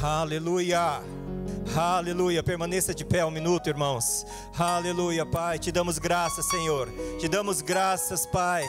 Aleluia. Aleluia, permaneça de pé um minuto, irmãos. Aleluia, Pai, te damos graças, Senhor. Te damos graças, Pai.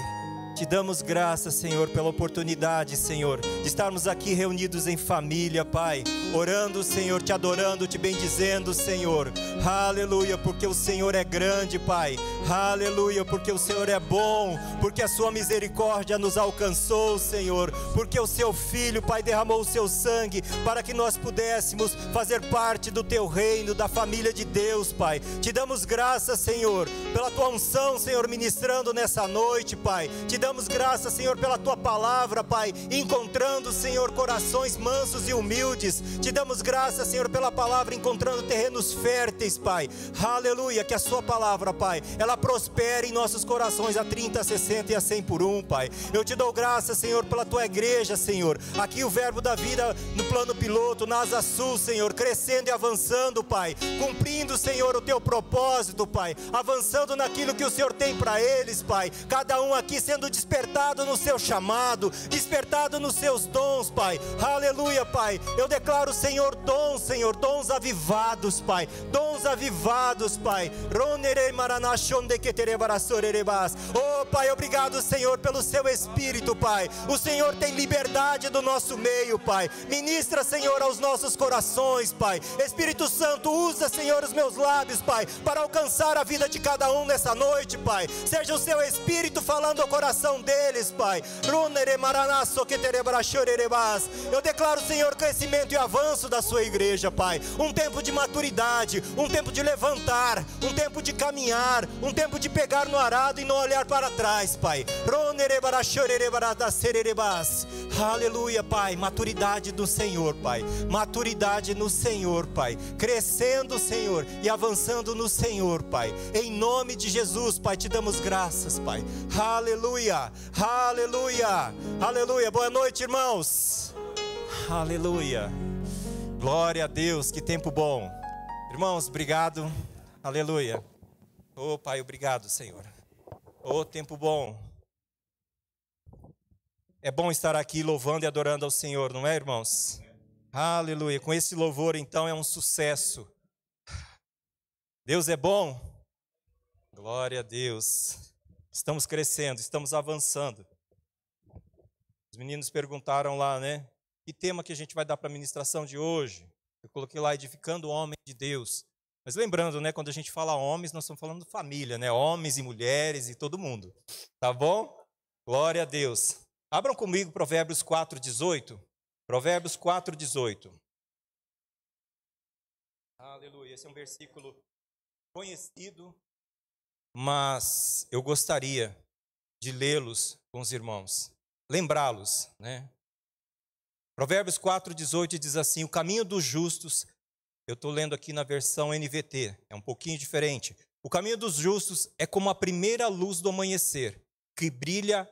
Te damos graças, Senhor, pela oportunidade, Senhor, de estarmos aqui reunidos em família, Pai, orando, Senhor, te adorando, te bendizendo, Senhor. Aleluia, porque o Senhor é grande, Pai. Aleluia, porque o Senhor é bom, porque a sua misericórdia nos alcançou, Senhor, porque o seu Filho, Pai, derramou o seu sangue para que nós pudéssemos fazer parte do teu reino, da família de Deus, Pai. Te damos graças, Senhor, pela tua unção, Senhor, ministrando nessa noite, Pai. Te damos graças, Senhor, pela tua palavra, Pai, encontrando, Senhor, corações mansos e humildes. Te damos graças, Senhor, pela palavra, encontrando terrenos férteis, Pai. Aleluia, que a sua palavra, Pai, ela prospere em nossos corações a 30, a 60 e a 100 por um, Pai. Eu te dou graças, Senhor, pela tua igreja, Senhor. Aqui o Verbo da Vida no plano piloto, na Asa Sul, Senhor, crescendo e avançando, Pai, cumprindo, Senhor, o teu propósito, Pai, avançando naquilo que o Senhor tem para eles, Pai. Cada um aqui sendo despertado no seu chamado, despertado nos seus dons, Pai. Aleluia, Pai. Eu declaro, Senhor, dons avivados, Pai. Dons avivados, Pai. Oh, Pai, obrigado, Senhor, pelo seu Espírito, Pai. O Senhor tem liberdade do nosso meio, Pai. Ministra, Senhor, aos nossos corações, Pai. Espírito Santo, usa, Senhor, os meus lábios, Pai, para alcançar a vida de cada um nessa noite, Pai. Seja o seu Espírito falando ao coração deles, Pai. Eu declaro, Senhor, crescimento e avanço da sua igreja, Pai. Um tempo de maturidade, um tempo de levantar, um tempo de caminhar, um tempo de pegar no arado e não olhar para trás, Pai. Aleluia, Pai. Maturidade do Senhor, Pai. Maturidade no Senhor, Pai. Crescendo, Senhor, e avançando no Senhor, Pai. Em nome de Jesus, Pai, te damos graças, Pai. Aleluia, aleluia, aleluia. Boa noite, irmãos. Aleluia. Glória a Deus, que tempo bom. Irmãos, obrigado. Aleluia. Oh, Pai, obrigado, Senhor. Oh, tempo bom. É bom estar aqui louvando e adorando ao Senhor, não é, irmãos? Aleluia. Com esse louvor, então, é um sucesso. Deus é bom. Glória a Deus. Estamos crescendo, estamos avançando. Os meninos perguntaram lá, né? Que tema que a gente vai dar para a ministração de hoje? Eu coloquei lá, edificando o homem de Deus. Mas lembrando, né? Quando a gente fala homens, nós estamos falando família, né? Homens e mulheres e todo mundo. Tá bom? Glória a Deus. Abram comigo Provérbios 4:18. Provérbios 4:18. Aleluia. Esse é um versículo conhecido, mas eu gostaria de lê-los com os irmãos. Lembrá-los, né? Provérbios 4:18 diz assim: o caminho dos justos, eu estou lendo aqui na versão NVT, é um pouquinho diferente. O caminho dos justos é como a primeira luz do amanhecer, que brilha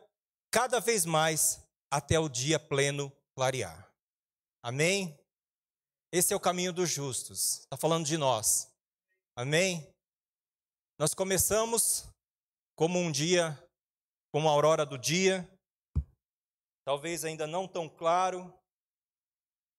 cada vez mais até o dia pleno clarear. Amém? Esse é o caminho dos justos. Está falando de nós. Amém? Nós começamos como um dia, como a aurora do dia, talvez ainda não tão claro,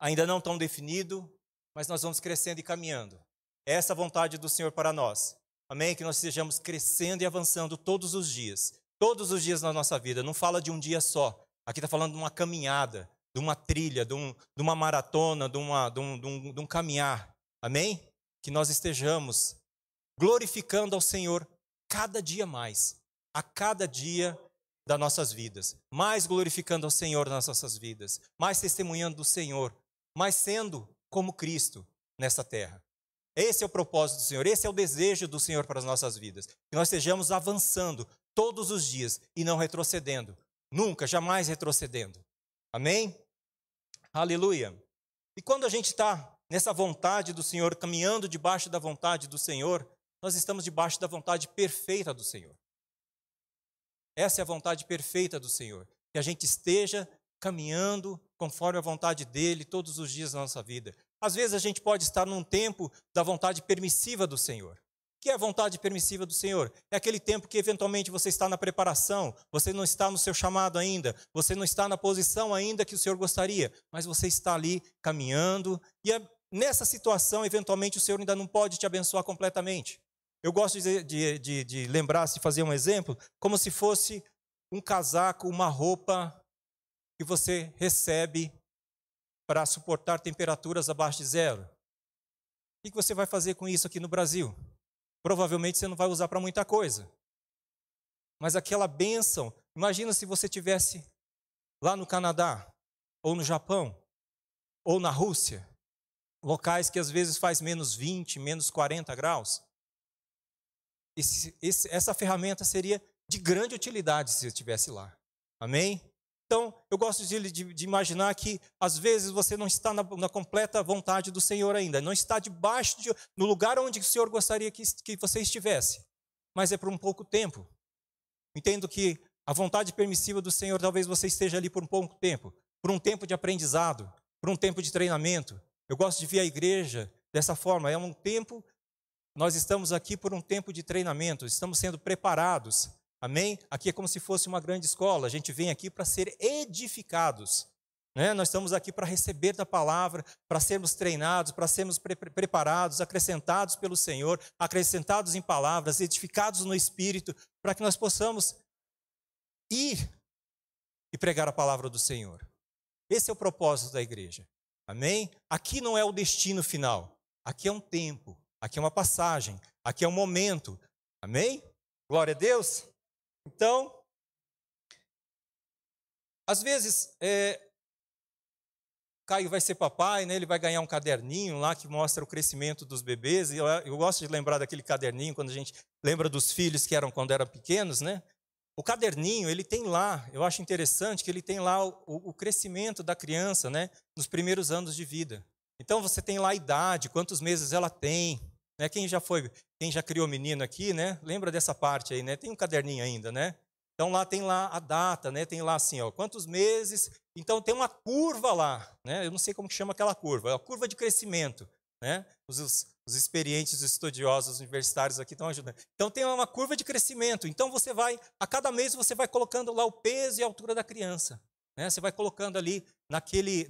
ainda não tão definido, mas nós vamos crescendo e caminhando. É essa a vontade do Senhor para nós. Amém? Que nós estejamos crescendo e avançando todos os dias na nossa vida. Não fala de um dia só. Aqui está falando de uma caminhada, de uma trilha, de uma maratona, de um caminhar. Amém? Que nós estejamos glorificando ao Senhor cada dia mais, a cada dia das nossas vidas. Mais glorificando ao Senhor nas nossas vidas, mais testemunhando do Senhor, mais sendo como Cristo nessa terra. Esse é o propósito do Senhor, esse é o desejo do Senhor para as nossas vidas. Que nós estejamos avançando todos os dias e não retrocedendo. Nunca, jamais retrocedendo. Amém? Aleluia. E quando a gente está nessa vontade do Senhor, caminhando debaixo da vontade do Senhor, nós estamos debaixo da vontade perfeita do Senhor. Essa é a vontade perfeita do Senhor. Que a gente esteja caminhando conforme a vontade dEle todos os dias da nossa vida. Às vezes a gente pode estar num tempo da vontade permissiva do Senhor. que é a vontade permissiva do Senhor? É aquele tempo que eventualmente você está na preparação, você não está no seu chamado ainda, você não está na posição ainda que o Senhor gostaria, mas você está ali caminhando, e nessa situação, eventualmente, o Senhor ainda não pode te abençoar completamente. Eu gosto de lembrar, de fazer um exemplo, como se fosse um casaco, uma roupa que você recebe para suportar temperaturas abaixo de zero. O que você vai fazer com isso aqui no Brasil? Provavelmente você não vai usar para muita coisa. Mas aquela bênção, imagina se você tivesse lá no Canadá, ou no Japão, ou na Rússia, locais que às vezes faz menos 20, menos 40 graus. Essa ferramenta seria de grande utilidade se você estivesse lá. Amém? Então, eu gosto de imaginar que, às vezes, você não está na completa vontade do Senhor ainda, não está debaixo, no lugar onde o Senhor gostaria que você estivesse, mas é por um pouco tempo. Entendo que a vontade permissiva do Senhor, talvez você esteja ali por um pouco tempo, por um tempo de aprendizado, por um tempo de treinamento. Eu gosto de ver a igreja dessa forma, é um tempo, nós estamos aqui por um tempo de treinamento, estamos sendo preparados. Amém? Aqui é como se fosse uma grande escola. A gente vem aqui para ser edificados. Né? Nós estamos aqui para receber da palavra, para sermos treinados, para sermos preparados, acrescentados pelo Senhor, acrescentados em palavras, edificados no Espírito, para que nós possamos ir e pregar a palavra do Senhor. Esse é o propósito da igreja. Amém? Aqui não é o destino final. Aqui é um tempo. Aqui é uma passagem. Aqui é um momento. Amém? Glória a Deus. Então, às vezes, Caio vai ser papai, né? Ele vai ganhar um caderninho lá que mostra o crescimento dos bebês. E eu gosto de lembrar daquele caderninho, quando a gente lembra dos filhos que eram quando eram pequenos, né? O caderninho, ele tem lá, eu acho interessante que ele tem lá o crescimento da criança, né? Nos primeiros anos de vida. Então, você tem lá a idade, quantos meses ela tem. Né? Quem já criou menino aqui, né? Lembra dessa parte aí, né? Tem um caderninho ainda, né? Então lá tem lá a data, né? Tem lá assim, ó, quantos meses. Então tem uma curva lá, né? Eu não sei como que chama aquela curva, é a curva de crescimento, né? Os experientes estudiosos universitários aqui estão ajudando. Então tem uma curva de crescimento. Então você vai, a cada mês você vai colocando lá o peso e a altura da criança, né? Você vai colocando ali naquele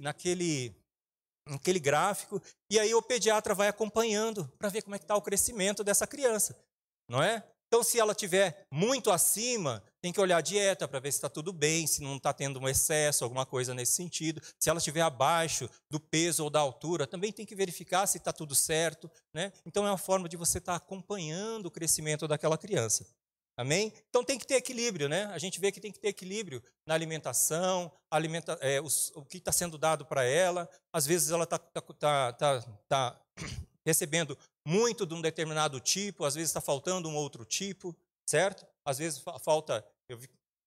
gráfico, e aí o pediatra vai acompanhando para ver como é que está o crescimento dessa criança, não é? Então, se ela estiver muito acima, tem que olhar a dieta para ver se está tudo bem, se não está tendo um excesso, alguma coisa nesse sentido. Se ela estiver abaixo do peso ou da altura, também tem que verificar se está tudo certo, né? Então, é uma forma de você estar acompanhando o crescimento daquela criança. Amém? Então tem que ter equilíbrio, né? A gente vê que tem que ter equilíbrio na alimentação, o que está sendo dado para ela. Às vezes ela está recebendo muito de um determinado tipo, às vezes está faltando um outro tipo, certo? Às vezes falta,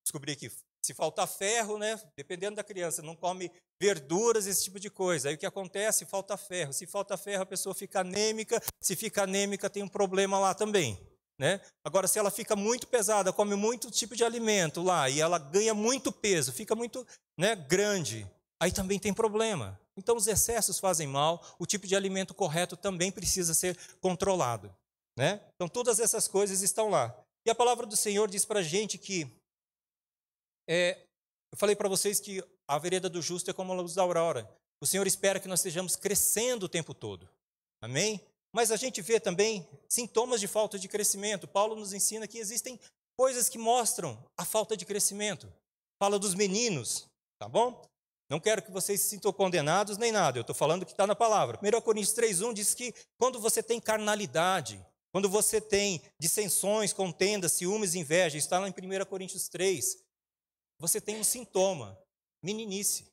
descobri que se faltar ferro, né? Dependendo da criança, não come verduras, esse tipo de coisa. Aí o que acontece? Falta ferro. Se falta ferro, a pessoa fica anêmica. Se fica anêmica, tem um problema lá também. Né? Agora, se ela fica muito pesada, come muito tipo de alimento lá, e ela ganha muito peso, fica muito, né, grande, aí também tem problema. Então, os excessos fazem mal, o tipo de alimento correto também precisa ser controlado. Né? Então, todas essas coisas estão lá. E a palavra do Senhor diz para a gente que, eu falei para vocês que a vereda do justo é como a luz da aurora. O Senhor espera que nós estejamos crescendo o tempo todo. Amém? Mas a gente vê também sintomas de falta de crescimento. Paulo nos ensina que existem coisas que mostram a falta de crescimento. Fala dos meninos, tá bom? Não quero que vocês se sintam condenados nem nada. Eu estou falando o que está na palavra. 1 Coríntios 3,1 diz que quando você tem carnalidade, quando você tem dissensões, contendas, ciúmes, inveja, está lá em 1 Coríntios 3, você tem um sintoma, meninice.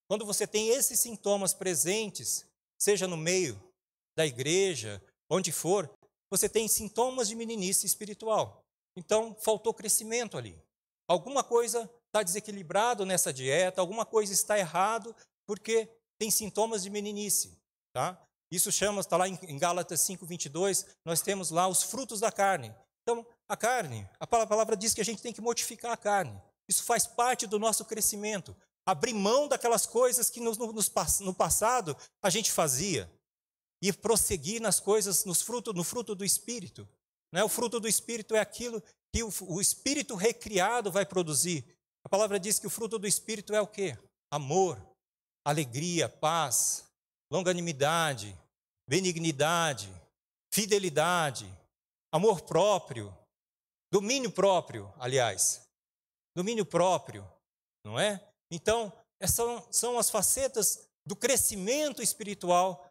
Quando você tem esses sintomas presentes, seja no meio da igreja, onde for, você tem sintomas de meninice espiritual. Então, faltou crescimento ali. Alguma coisa está desequilibrado nessa dieta, alguma coisa está errado, porque tem sintomas de meninice. Tá? Isso está lá em Gálatas 5:22, nós temos lá os frutos da carne. Então, a carne, a palavra diz que a gente tem que mortificar a carne. Isso faz parte do nosso crescimento. Abrir mão daquelas coisas que no passado a gente fazia. e prosseguir nas coisas, no fruto do Espírito. Né? O fruto do Espírito é aquilo que o Espírito recriado vai produzir. A palavra diz que o fruto do Espírito é o quê? Amor, alegria, paz, longanimidade, benignidade, fidelidade, amor próprio, domínio próprio, aliás. Domínio próprio, não é? Então, são as facetas do crescimento espiritual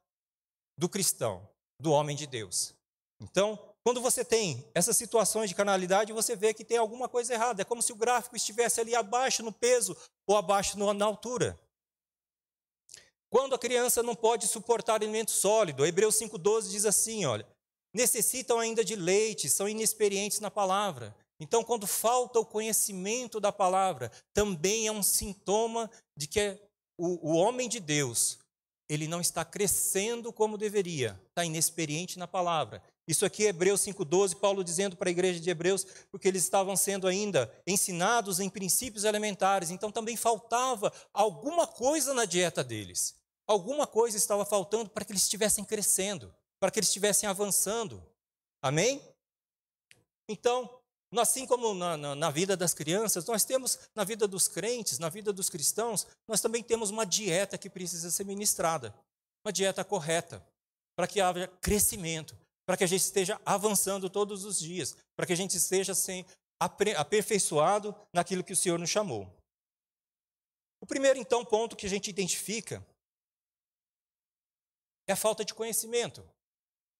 do cristão, do homem de Deus. Então, quando você tem essas situações de carnalidade, você vê que tem alguma coisa errada. É como se o gráfico estivesse ali abaixo no peso ou abaixo na altura. Quando a criança não pode suportar alimento sólido, Hebreus 5,12 diz assim, olha, necessitam ainda de leite, são inexperientes na palavra. Então, quando falta o conhecimento da palavra, também é um sintoma de que o homem de Deus, ele não está crescendo como deveria, está inexperiente na palavra. Isso aqui é Hebreus 5,12, Paulo dizendo para a igreja de Hebreus, porque eles estavam sendo ainda ensinados em princípios elementares, então também faltava alguma coisa na dieta deles. Alguma coisa estava faltando para que eles estivessem crescendo, para que eles estivessem avançando. Amém? Então, assim como na vida das crianças, nós temos na vida dos crentes, na vida dos cristãos, nós também temos uma dieta que precisa ser ministrada. Uma dieta correta, para que haja crescimento, para que a gente esteja avançando todos os dias, para que a gente esteja aperfeiçoado naquilo que o Senhor nos chamou. O primeiro, então, ponto que a gente identifica é a falta de conhecimento.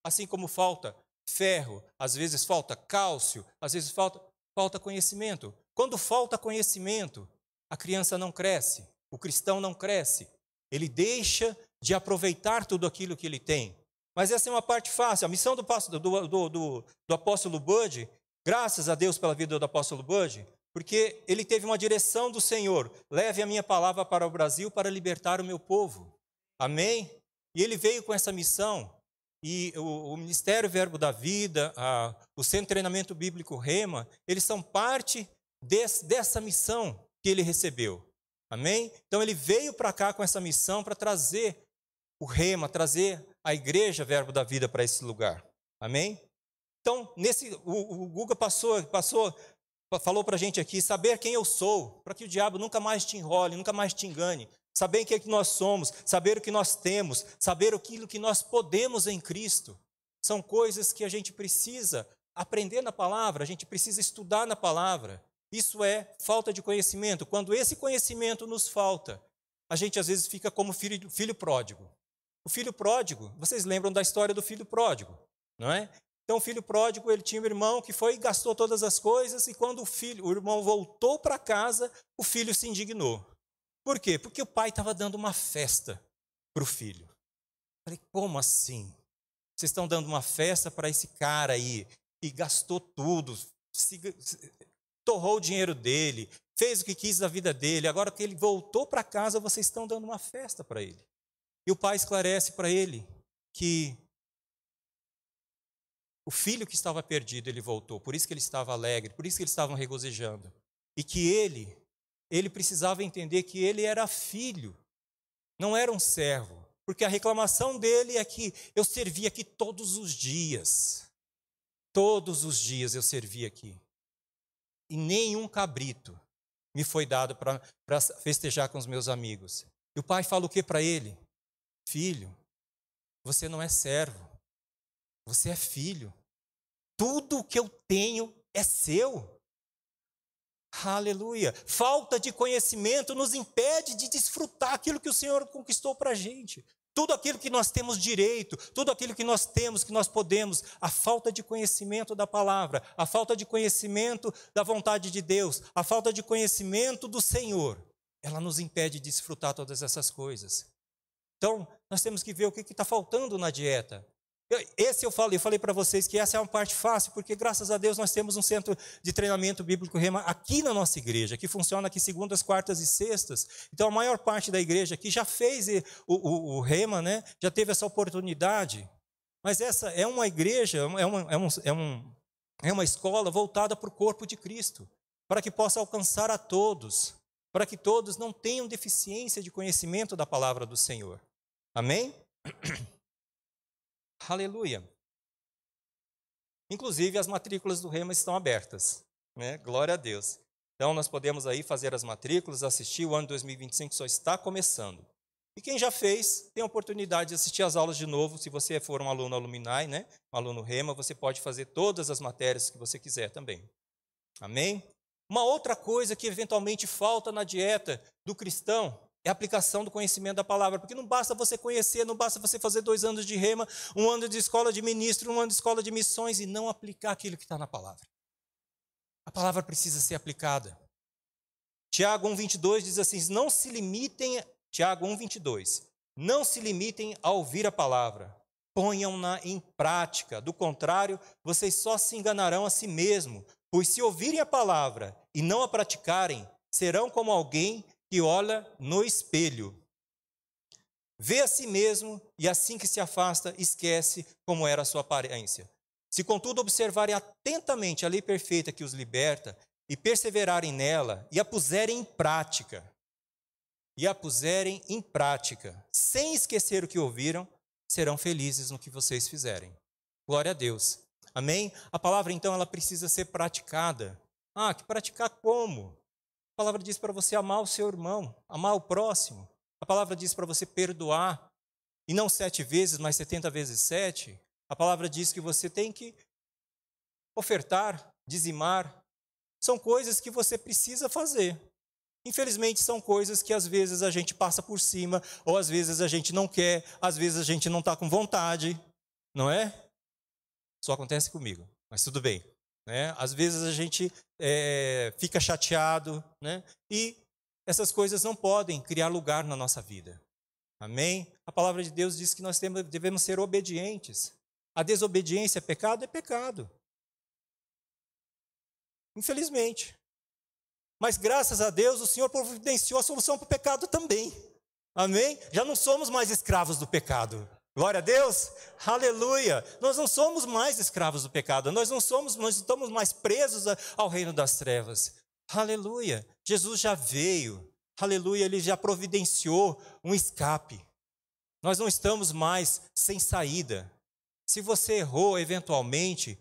Assim como falta ferro, às vezes falta cálcio, às vezes falta conhecimento. Quando falta conhecimento, a criança não cresce, o cristão não cresce. Ele deixa de aproveitar tudo aquilo que ele tem. Mas essa é uma parte fácil. A missão do apóstolo Bud, graças a Deus pela vida do apóstolo Bud, porque ele teve uma direção do Senhor. Leve a minha palavra para o Brasil para libertar o meu povo. Amém? E ele veio com essa missão. E o Ministério Verbo da Vida, o Centro de Treinamento Bíblico Rema, eles são parte dessa missão que ele recebeu. Amém? Então ele veio para cá com essa missão para trazer o Rema, trazer a Igreja Verbo da Vida para esse lugar. Amém? Então, o Guga falou para a gente aqui, saber quem eu sou, para que o diabo nunca mais te enrole, nunca mais te engane. Saber quem é que nós somos, saber o que nós temos, saber aquilo que nós podemos em Cristo. São coisas que a gente precisa aprender na palavra, a gente precisa estudar na palavra. Isso é falta de conhecimento. Quando esse conhecimento nos falta, a gente às vezes fica como filho pródigo. O filho pródigo, vocês lembram da história do filho pródigo, não é? Então o filho pródigo, ele tinha um irmão que foi e gastou todas as coisas, e quando o irmão voltou para casa, o filho se indignou. Por quê? Porque o pai estava dando uma festa para o filho. Falei, como assim? Vocês estão dando uma festa para esse cara aí, e gastou tudo, torrou o dinheiro dele, fez o que quis da vida dele, agora que ele voltou para casa, vocês estão dando uma festa para ele. E o pai esclarece para ele que o filho que estava perdido, ele voltou, por isso que ele estava alegre, por isso que eles estavam regozijando. E que ele precisava entender que ele era filho, não era um servo. Porque a reclamação dele é que eu servi aqui todos os dias. Todos os dias eu servi aqui. E nenhum cabrito me foi dado para festejar com os meus amigos. E o pai fala o que para ele? Filho, você não é servo, você é filho. Tudo o que eu tenho é seu. Aleluia. Falta de conhecimento nos impede de desfrutar aquilo que o Senhor conquistou para a gente. Tudo aquilo que nós temos direito, tudo aquilo que nós temos, que nós podemos, a falta de conhecimento da palavra, a falta de conhecimento da vontade de Deus, a falta de conhecimento do Senhor, ela nos impede de desfrutar todas essas coisas. Então, nós temos que ver o que está faltando na dieta. Eu falei para vocês que essa é uma parte fácil, porque graças a Deus nós temos um centro de treinamento bíblico Rema aqui na nossa igreja, que funciona aqui segundas, quartas e sextas. Então a maior parte da igreja aqui já fez o Rema, né? Já teve essa oportunidade. Mas essa é uma igreja, é uma escola voltada para o corpo de Cristo, para que possa alcançar a todos, para que todos não tenham deficiência de conhecimento da palavra do Senhor. Amém? Aleluia. Inclusive, as matrículas do Rema estão abertas, né? Glória a Deus. Então, nós podemos aí fazer as matrículas, assistir. O ano 2025 só está começando. E quem já fez, tem a oportunidade de assistir as aulas de novo. Se você for um aluno Alumni, né? Um aluno Rema, você pode fazer todas as matérias que você quiser também. Amém? Uma outra coisa que eventualmente falta na dieta do cristão é a aplicação do conhecimento da palavra, porque não basta você conhecer, não basta você fazer 2 anos de Rema, 1 ano de escola de ministro, 1 ano de escola de missões e não aplicar aquilo que está na palavra. A palavra precisa ser aplicada. Tiago 1,22 diz assim, Tiago 1,22, não se limitem a ouvir a palavra, ponham-na em prática, do contrário, vocês só se enganarão a si mesmo, pois se ouvirem a palavra e não a praticarem, serão como alguém que olha no espelho, vê a si mesmo e assim que se afasta, esquece como era a sua aparência. Se contudo observarem atentamente a lei perfeita que os liberta e perseverarem nela e a puserem em prática, sem esquecer o que ouviram, serão felizes no que vocês fizerem. Glória a Deus. Amém? A palavra então ela precisa ser praticada. Que praticar como? A palavra diz para você amar o seu irmão, amar o próximo. A palavra diz para você perdoar, e não 7 vezes, mas 70 vezes 7. A palavra diz que você tem que ofertar, dizimar. São coisas que você precisa fazer. Infelizmente, são coisas que às vezes a gente passa por cima, ou às vezes a gente não quer, às vezes a gente não está com vontade, não é? Só acontece comigo, mas tudo bem. Né? Às vezes a gente fica chateado, né? E essas coisas não podem criar lugar na nossa vida. Amém? A palavra de Deus diz que nós devemos ser obedientes. A desobediência é pecado? É pecado. Infelizmente. Mas graças a Deus o Senhor providenciou a solução para o pecado também. Amém? Já não somos mais escravos do pecado. Glória a Deus, aleluia. Nós não somos mais escravos do pecado, nós estamos mais presos ao reino das trevas. Aleluia, Jesus já veio, aleluia, Ele já providenciou um escape. Nós não estamos mais sem saída. Se você errou eventualmente,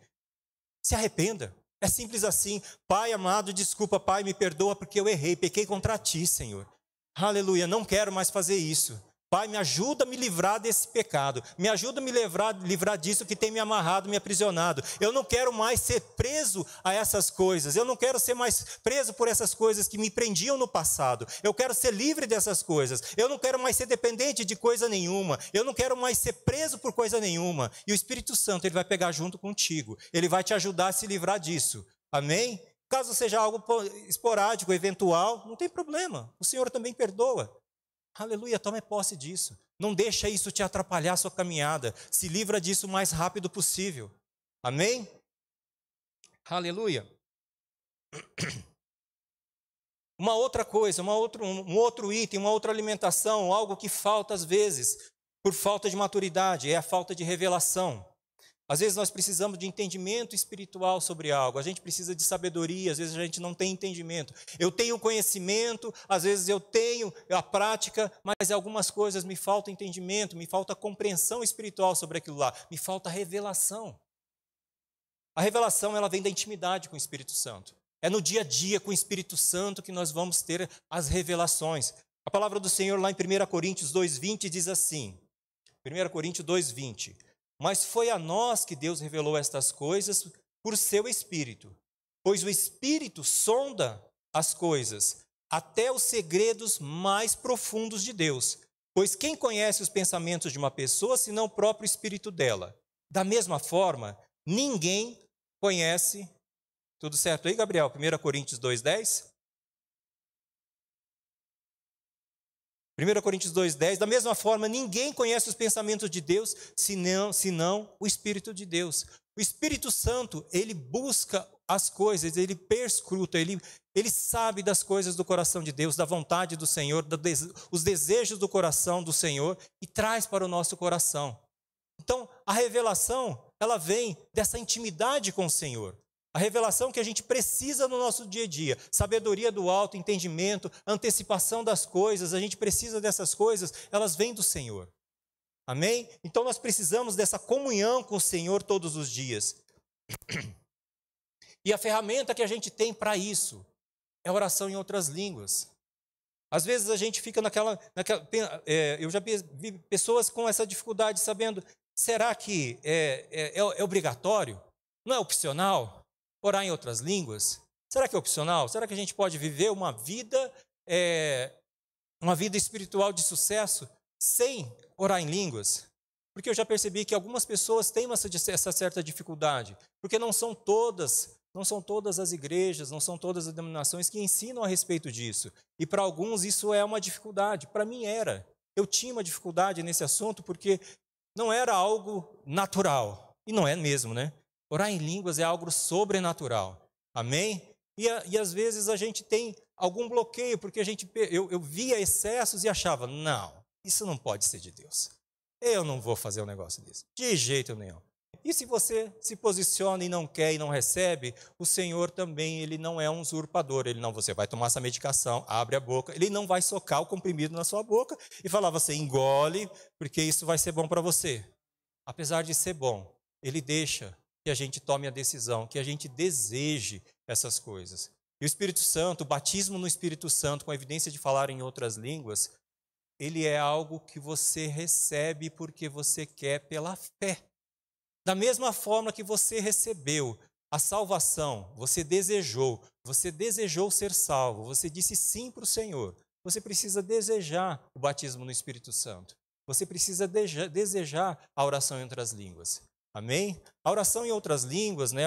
se arrependa. É simples assim. Pai amado, desculpa, Pai, me perdoa porque eu errei, pequei contra ti, Senhor. Aleluia, não quero mais fazer isso. Pai, me ajuda a me livrar desse pecado. Me ajuda a me livrar disso que tem me amarrado, me aprisionado. Eu não quero mais ser preso a essas coisas. Eu não quero ser mais preso por essas coisas que me prendiam no passado. Eu quero ser livre dessas coisas. Eu não quero mais ser dependente de coisa nenhuma. Eu não quero mais ser preso por coisa nenhuma. E o Espírito Santo, ele vai pegar junto contigo. Ele vai te ajudar a se livrar disso. Amém? Caso seja algo esporádico, eventual, não tem problema. O Senhor também perdoa. Aleluia, tome posse disso. Não deixa isso te atrapalhar a sua caminhada. Se livra disso o mais rápido possível. Amém? Aleluia. Uma outra coisa, um outro item, uma outra alimentação, algo que falta às vezes, por falta de maturidade, é a falta de revelação. Às vezes nós precisamos de entendimento espiritual sobre algo, a gente precisa de sabedoria, às vezes a gente não tem entendimento. Eu tenho conhecimento, às vezes eu tenho a prática, mas algumas coisas me falta entendimento, me falta compreensão espiritual sobre aquilo lá, me falta revelação. A revelação ela vem da intimidade com o Espírito Santo. É no dia a dia com o Espírito Santo que nós vamos ter as revelações. A palavra do Senhor lá em 1 Coríntios 2,20 diz assim, 1 Coríntios 2,20: mas foi a nós que Deus revelou estas coisas por seu Espírito, pois o Espírito sonda as coisas, até os segredos mais profundos de Deus. Pois quem conhece os pensamentos de uma pessoa, senão o próprio Espírito dela? Da mesma forma, ninguém conhece... Tudo certo aí, Gabriel? 1 Coríntios 2,10? 1 Coríntios 2,10, da mesma forma, ninguém conhece os pensamentos de Deus, senão o Espírito de Deus. O Espírito Santo, ele busca as coisas, ele perscruta, ele sabe das coisas do coração de Deus, da vontade do Senhor, os desejos do coração do Senhor, e traz para o nosso coração. Então, a revelação, ela vem dessa intimidade com o Senhor. A revelação que a gente precisa no nosso dia a dia, sabedoria do alto, entendimento, antecipação das coisas, a gente precisa dessas coisas, elas vêm do Senhor. Amém? Então nós precisamos dessa comunhão com o Senhor todos os dias. E a ferramenta que a gente tem para isso é a oração em outras línguas. Às vezes a gente fica eu já vi pessoas com essa dificuldade, sabendo, será que é obrigatório? Não é opcional? Orar em outras línguas? Será que é opcional? Será que a gente pode viver uma vida espiritual de sucesso sem orar em línguas? Porque eu já percebi que algumas pessoas têm essa certa dificuldade, porque não são todas as igrejas, não são todas as denominações que ensinam a respeito disso. E para alguns isso é uma dificuldade. Para mim era. Eu tinha uma dificuldade nesse assunto porque não era algo natural. E não é mesmo, né? Orar em línguas é algo sobrenatural. Amém? E às vezes a gente tem algum bloqueio, porque eu via excessos e achava, não, isso não pode ser de Deus. Eu não vou fazer um negócio desse. De jeito nenhum. E se você se posiciona e não quer e não recebe, o Senhor também, ele não é um usurpador. Você vai tomar essa medicação, abre a boca, ele não vai socar o comprimido na sua boca e falar, você engole, porque isso vai ser bom para você. Apesar de ser bom, ele deixa que a gente tome a decisão, que a gente deseje essas coisas. E o Espírito Santo, o batismo no Espírito Santo, com a evidência de falar em outras línguas, ele é algo que você recebe porque você quer pela fé. Da mesma forma que você recebeu a salvação, você desejou ser salvo, você disse sim para o Senhor. Você precisa desejar o batismo no Espírito Santo. Você precisa desejar a oração em outras línguas. Amém? A oração em outras línguas, né,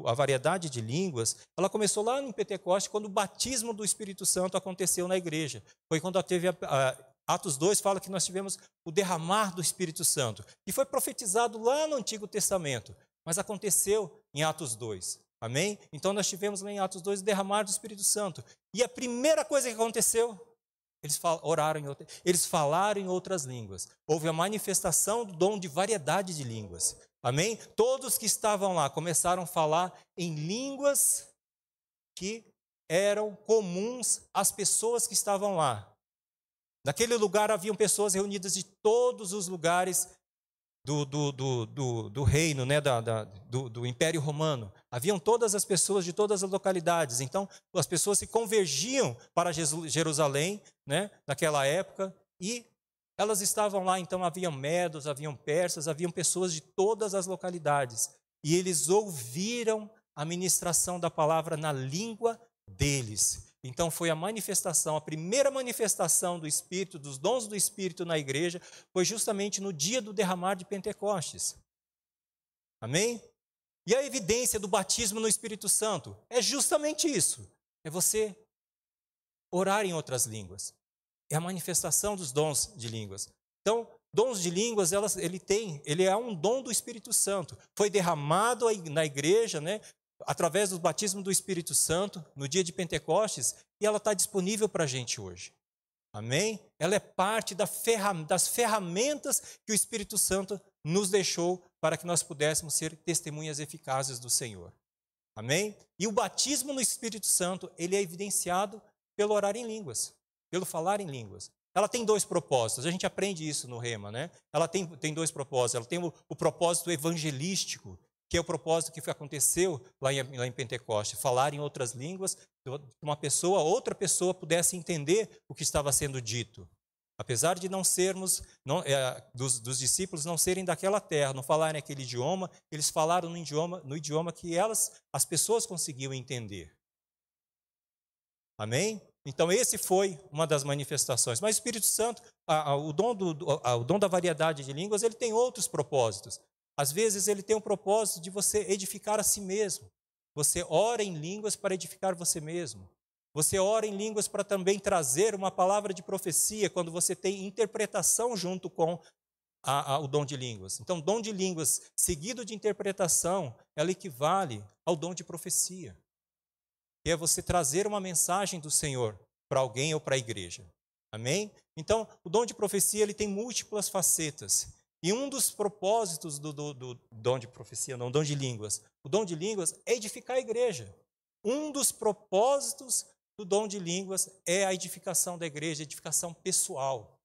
a variedade de línguas, ela começou lá em Pentecostes, quando o batismo do Espírito Santo aconteceu na igreja. Foi quando teve Atos 2 fala que nós tivemos o derramar do Espírito Santo, que foi profetizado lá no Antigo Testamento, mas aconteceu em Atos 2. Amém? Então nós tivemos lá em Atos 2 o derramar do Espírito Santo. E a primeira coisa que aconteceu, eles falaram em outras línguas. Houve a manifestação do dom de variedade de línguas. Amém? Todos que estavam lá começaram a falar em línguas que eram comuns às pessoas que estavam lá. Naquele lugar haviam pessoas reunidas de todos os lugares do reino, né, do Império Romano. Haviam todas as pessoas de todas as localidades. Então, as pessoas se convergiam para Jerusalém, né, naquela época, e elas estavam lá. Então, haviam medos, haviam persas, haviam pessoas de todas as localidades. E eles ouviram a ministração da palavra na língua deles. Então foi a primeira manifestação do Espírito, dos dons do Espírito na igreja, foi justamente no dia do derramar de Pentecostes. Amém? E a evidência do batismo no Espírito Santo é justamente isso. É você orar em outras línguas. É a manifestação dos dons de línguas. Então, dons de línguas, ele é um dom do Espírito Santo. Foi derramado na igreja, né? Através do batismo do Espírito Santo, no dia de Pentecostes, e ela está disponível para a gente hoje. Amém? Ela é parte das ferramentas que o Espírito Santo nos deixou para que nós pudéssemos ser testemunhas eficazes do Senhor. Amém? E o batismo no Espírito Santo, ele é evidenciado pelo orar em línguas, pelo falar em línguas. Ela tem dois propósitos, a gente aprende isso no Rema, né? Ela tem dois propósitos. Ela tem o propósito evangelístico, que é o propósito que aconteceu lá em Pentecostes, falar em outras línguas, que outra pessoa pudesse entender o que estava sendo dito. Apesar de não sermos, dos discípulos não serem daquela terra, não falarem aquele idioma, eles falaram no idioma que as pessoas conseguiam entender. Amém? Então esse foi uma das manifestações. Mas o Espírito Santo, o dom da variedade de línguas, ele tem outros propósitos. Às vezes ele tem o propósito de você edificar a si mesmo. Você ora em línguas para edificar você mesmo. Você ora em línguas para também trazer uma palavra de profecia, quando você tem interpretação junto com o dom de línguas. Então, dom de línguas seguido de interpretação, ela equivale ao dom de profecia. Que é você trazer uma mensagem do Senhor para alguém ou para a igreja. Amém? Então, o dom de profecia ele tem múltiplas facetas. E um dos propósitos do dom de profecia, não, dom de línguas. O dom de línguas é edificar a igreja. Um dos propósitos do dom de línguas é a edificação da igreja, a edificação pessoal.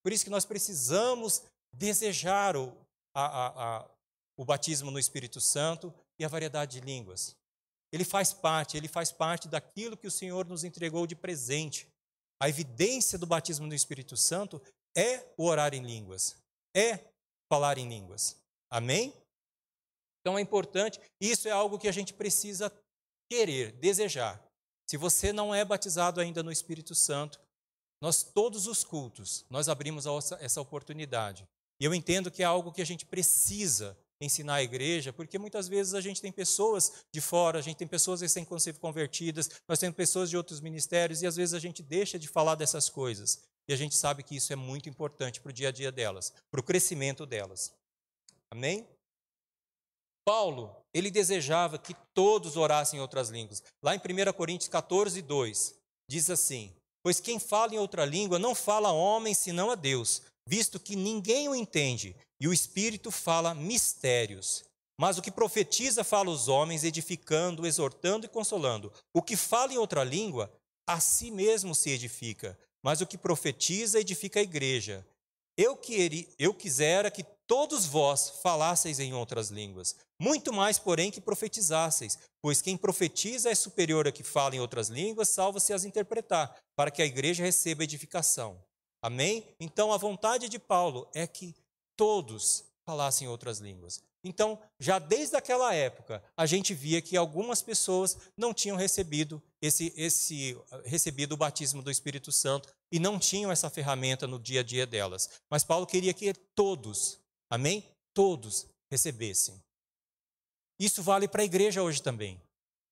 Por isso que nós precisamos desejar o batismo no Espírito Santo e a variedade de línguas. Ele faz parte daquilo que o Senhor nos entregou de presente. A evidência do batismo no Espírito Santo é o orar em línguas, é falar em línguas. Amém? Então é importante, isso é algo que a gente precisa querer, desejar. Se você não é batizado ainda no Espírito Santo, nós todos os cultos, nós abrimos essa oportunidade. E eu entendo que é algo que a gente precisa ensinar à igreja, porque muitas vezes a gente tem pessoas de fora, a gente tem pessoas recém-convertidas, nós temos pessoas de outros ministérios e às vezes a gente deixa de falar dessas coisas. E a gente sabe que isso é muito importante para o dia a dia delas, para o crescimento delas. Amém? Paulo, ele desejava que todos orassem em outras línguas. Lá em 1 Coríntios 14, 2, diz assim: pois quem fala em outra língua não fala a homem senão a Deus, visto que ninguém o entende, e o Espírito fala mistérios. Mas o que profetiza fala os homens, edificando, exortando e consolando. O que fala em outra língua, a si mesmo se edifica, mas o que profetiza edifica a igreja. Eu quisera que todos vós falasseis em outras línguas, muito mais, porém, que profetizasseis, pois quem profetiza é superior a que fala em outras línguas, salvo-se as interpretar, para que a igreja receba edificação. Amém? Então, a vontade de Paulo é que todos falassem outras línguas. Então, já desde aquela época, a gente via que algumas pessoas não tinham recebido o batismo do Espírito Santo e não tinham essa ferramenta no dia a dia delas. Mas Paulo queria que todos, amém? Todos recebessem. Isso vale para a igreja hoje também.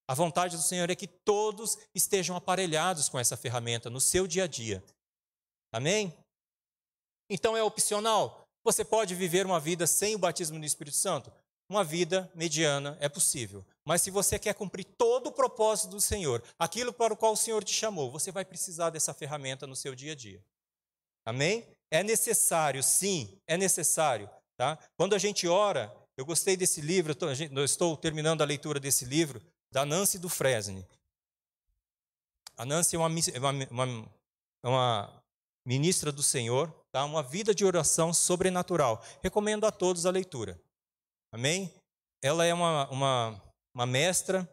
A vontade do Senhor é que todos estejam aparelhados com essa ferramenta no seu dia a dia. Amém? Então é opcional. Você pode viver uma vida sem o batismo do Espírito Santo? Uma vida mediana é possível. Mas se você quer cumprir todo o propósito do Senhor, aquilo para o qual o Senhor te chamou, você vai precisar dessa ferramenta no seu dia a dia. Amém? É necessário, sim, é necessário. Tá? Quando a gente ora, eu gostei desse livro, eu estou terminando a leitura desse livro, da Nancy Dufresne. A Nancy é uma ministra do Senhor, tá? Uma vida de oração sobrenatural. Recomendo a todos a leitura. Amém? Ela é uma mestra,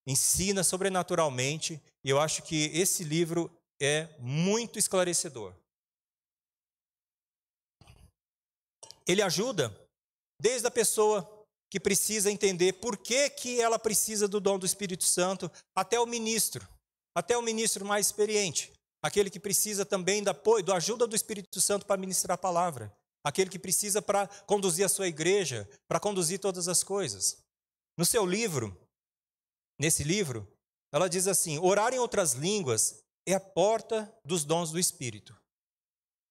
ensina sobrenaturalmente, e eu acho que esse livro é muito esclarecedor. Ele ajuda desde a pessoa que precisa entender por que ela precisa do dom do Espírito Santo, até o ministro mais experiente, aquele que precisa também da ajuda do Espírito Santo para ministrar a palavra, aquele que precisa para conduzir a sua igreja, para conduzir todas as coisas. No seu livro, nesse livro, ela diz assim: orar em outras línguas é a porta dos dons do Espírito.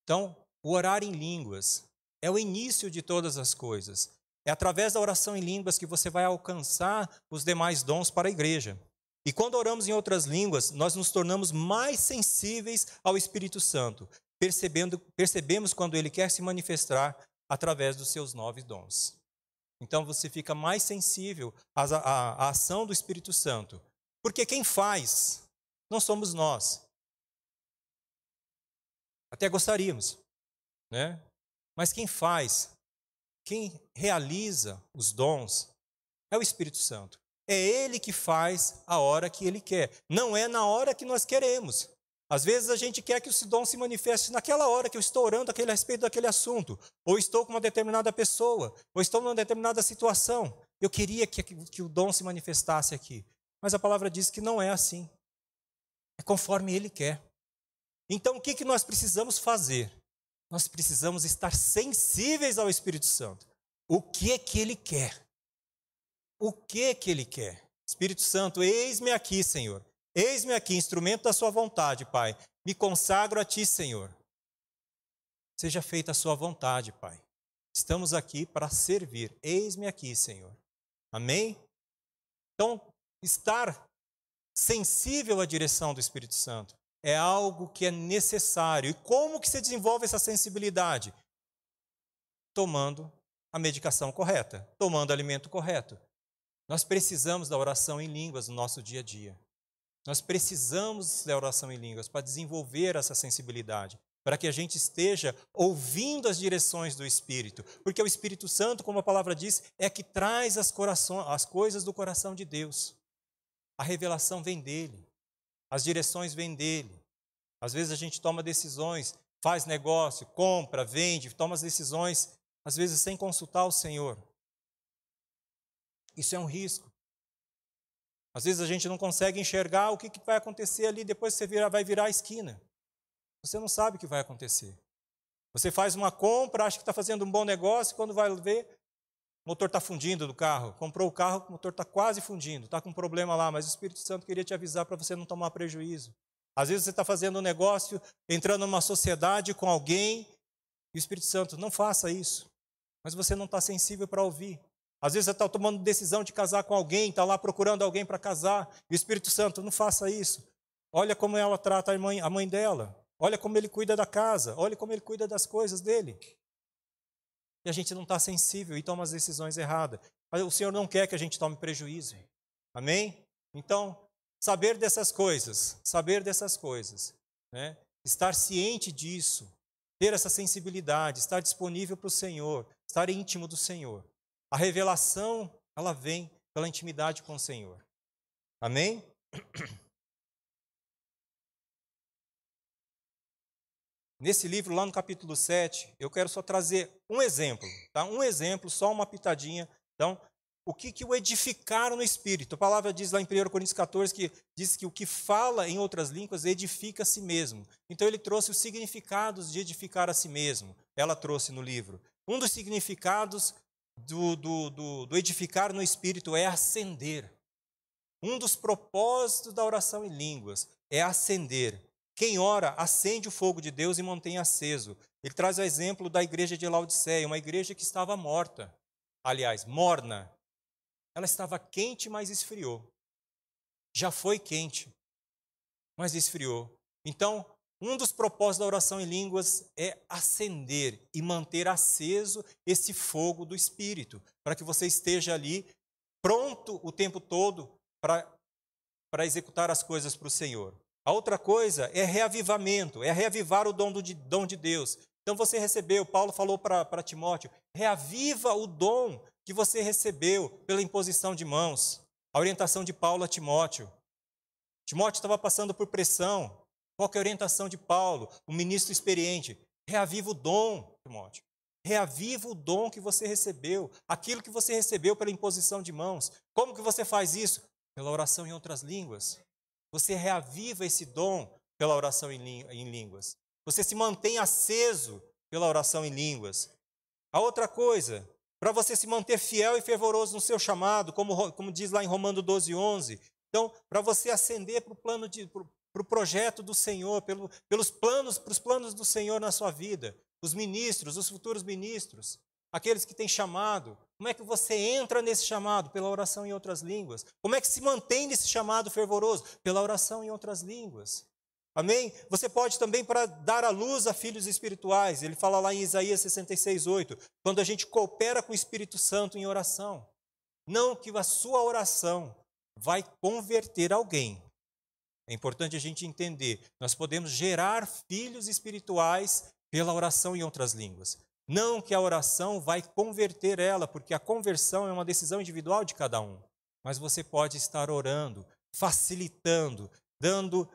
Então, o orar em línguas é o início de todas as coisas. É através da oração em línguas que você vai alcançar os demais dons para a igreja. E quando oramos em outras línguas, nós nos tornamos mais sensíveis ao Espírito Santo. Percebemos quando ele quer se manifestar através dos seus 9 dons. Então você fica mais sensível à ação do Espírito Santo. Porque quem faz não somos nós. Até gostaríamos, né? Mas quem faz, quem realiza os dons é o Espírito Santo. É Ele que faz a hora que Ele quer. Não é na hora que nós queremos. Às vezes a gente quer que o dom se manifeste naquela hora que eu estou orando a respeito daquele assunto. Ou estou com uma determinada pessoa. Ou estou numa determinada situação. Eu queria que o dom se manifestasse aqui. Mas a palavra diz que não é assim. É conforme Ele quer. Então o que nós precisamos fazer? Nós precisamos estar sensíveis ao Espírito Santo. O que é que Ele quer? O que é que Ele quer? Espírito Santo, eis-me aqui, Senhor. Eis-me aqui, instrumento da sua vontade, Pai. Me consagro a Ti, Senhor. Seja feita a sua vontade, Pai. Estamos aqui para servir. Eis-me aqui, Senhor. Amém? Então, estar sensível à direção do Espírito Santo é algo que é necessário. E como que se desenvolve essa sensibilidade? Tomando a medicação correta, tomando o alimento correto. Nós precisamos da oração em línguas no nosso dia a dia. Nós precisamos da oração em línguas para desenvolver essa sensibilidade. para que a gente esteja ouvindo as direções do Espírito. Porque o Espírito Santo, como a palavra diz, é que traz as coisas do coração de Deus. A revelação vem dele, as direções vêm dele. Às vezes a gente toma decisões, faz negócio, compra, vende, toma as decisões, às vezes sem consultar o Senhor. Isso é um risco. Às vezes a gente não consegue enxergar o que vai acontecer ali depois que você vai virar a esquina. Você não sabe o que vai acontecer. Você faz uma compra, acha que está fazendo um bom negócio, quando vai ver, o motor está fundindo do carro. Comprou o carro, o motor está quase fundindo, está com um problema lá, mas o Espírito Santo queria te avisar para você não tomar prejuízo. Às vezes você está fazendo um negócio, entrando numa sociedade com alguém, e o Espírito Santo, não faça isso. Mas você não está sensível para ouvir. Às vezes você está tomando decisão de casar com alguém, está lá procurando alguém para casar, e o Espírito Santo, não faça isso. Olha como ela trata a mãe dela. Olha como ele cuida da casa. Olha como ele cuida das coisas dele. E a gente não está sensível e toma as decisões erradas. Mas o Senhor não quer que a gente tome prejuízo. Amém? Então, saber dessas coisas, né? Estar ciente disso, ter essa sensibilidade, estar disponível para o Senhor, estar íntimo do Senhor. A revelação, ela vem pela intimidade com o Senhor. Amém? Nesse livro, lá no capítulo 7, eu quero só trazer um exemplo, tá? Um exemplo, só uma pitadinha. Então, o que o edificaram no Espírito? A palavra diz lá em 1 Coríntios 14, que diz que o que fala em outras línguas edifica a si mesmo. Então, ele trouxe os significados de edificar a si mesmo. Ela trouxe no livro. Um dos significados do edificar no Espírito é acender. Um dos propósitos da oração em línguas é acender. Quem ora, acende o fogo de Deus e mantém aceso. Ele traz o exemplo da igreja de Laodiceia, uma igreja que estava morta. Aliás, morna. Ela estava quente, mas esfriou. Já foi quente, mas esfriou. Então, um dos propósitos da oração em línguas é acender e manter aceso esse fogo do Espírito, para que você esteja ali pronto o tempo todo para executar as coisas para o Senhor. A outra coisa é reavivamento, é reavivar o dom de Deus. Então você recebeu, Paulo falou para Timóteo, reaviva o dom que você recebeu pela imposição de mãos. A orientação de Paulo a Timóteo. Timóteo estava passando por pressão. Qual que é a orientação de Paulo, um ministro experiente? Reaviva o dom, Timóteo. Reaviva o dom que você recebeu, aquilo que você recebeu pela imposição de mãos. Como que você faz isso? Pela oração em outras línguas. Você reaviva esse dom pela oração em línguas. Você se mantém aceso pela oração em línguas. A outra coisa, para você se manter fiel e fervoroso no seu chamado, como diz lá em Romanos 12, 11. Então, para você ascender para o projeto do Senhor, para os planos do Senhor na sua vida. Os ministros, os futuros ministros, aqueles que têm chamado. Como é que você entra nesse chamado? Pela oração em outras línguas. Como é que se mantém nesse chamado fervoroso? Pela oração em outras línguas. Amém? Você pode também para dar à luz a filhos espirituais. Ele fala lá em Isaías 66, 8. Quando a gente coopera com o Espírito Santo em oração. Não que a sua oração vai converter alguém. É importante a gente entender. Nós podemos gerar filhos espirituais pela oração em outras línguas. Não que a oração vai converter ela, porque a conversão é uma decisão individual de cada um. Mas você pode estar orando, facilitando, dando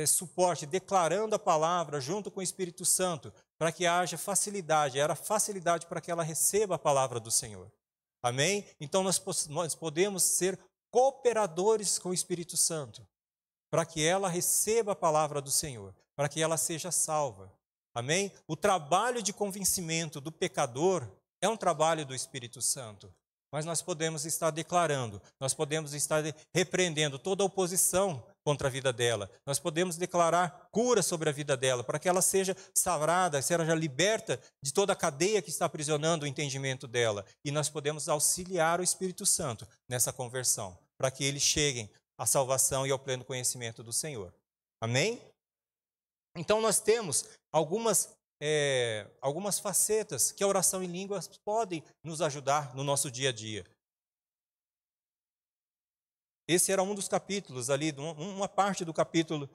suporte, declarando a palavra junto com o Espírito Santo, para que haja facilidade, era facilidade para que ela receba a palavra do Senhor. Amém? Então nós podemos ser cooperadores com o Espírito Santo, para que ela receba a palavra do Senhor, para que ela seja salva. Amém? O trabalho de convencimento do pecador é um trabalho do Espírito Santo. Mas nós podemos estar declarando, nós podemos estar repreendendo toda a oposição contra a vida dela. Nós podemos declarar cura sobre a vida dela, para que ela seja sarada, seja liberta de toda a cadeia que está aprisionando o entendimento dela. E nós podemos auxiliar o Espírito Santo nessa conversão, para que eles cheguem à salvação e ao pleno conhecimento do Senhor. Amém? Então nós temos algumas facetas que a oração em línguas podem nos ajudar no nosso dia a dia. Esse era um dos capítulos ali, uma parte do capítulo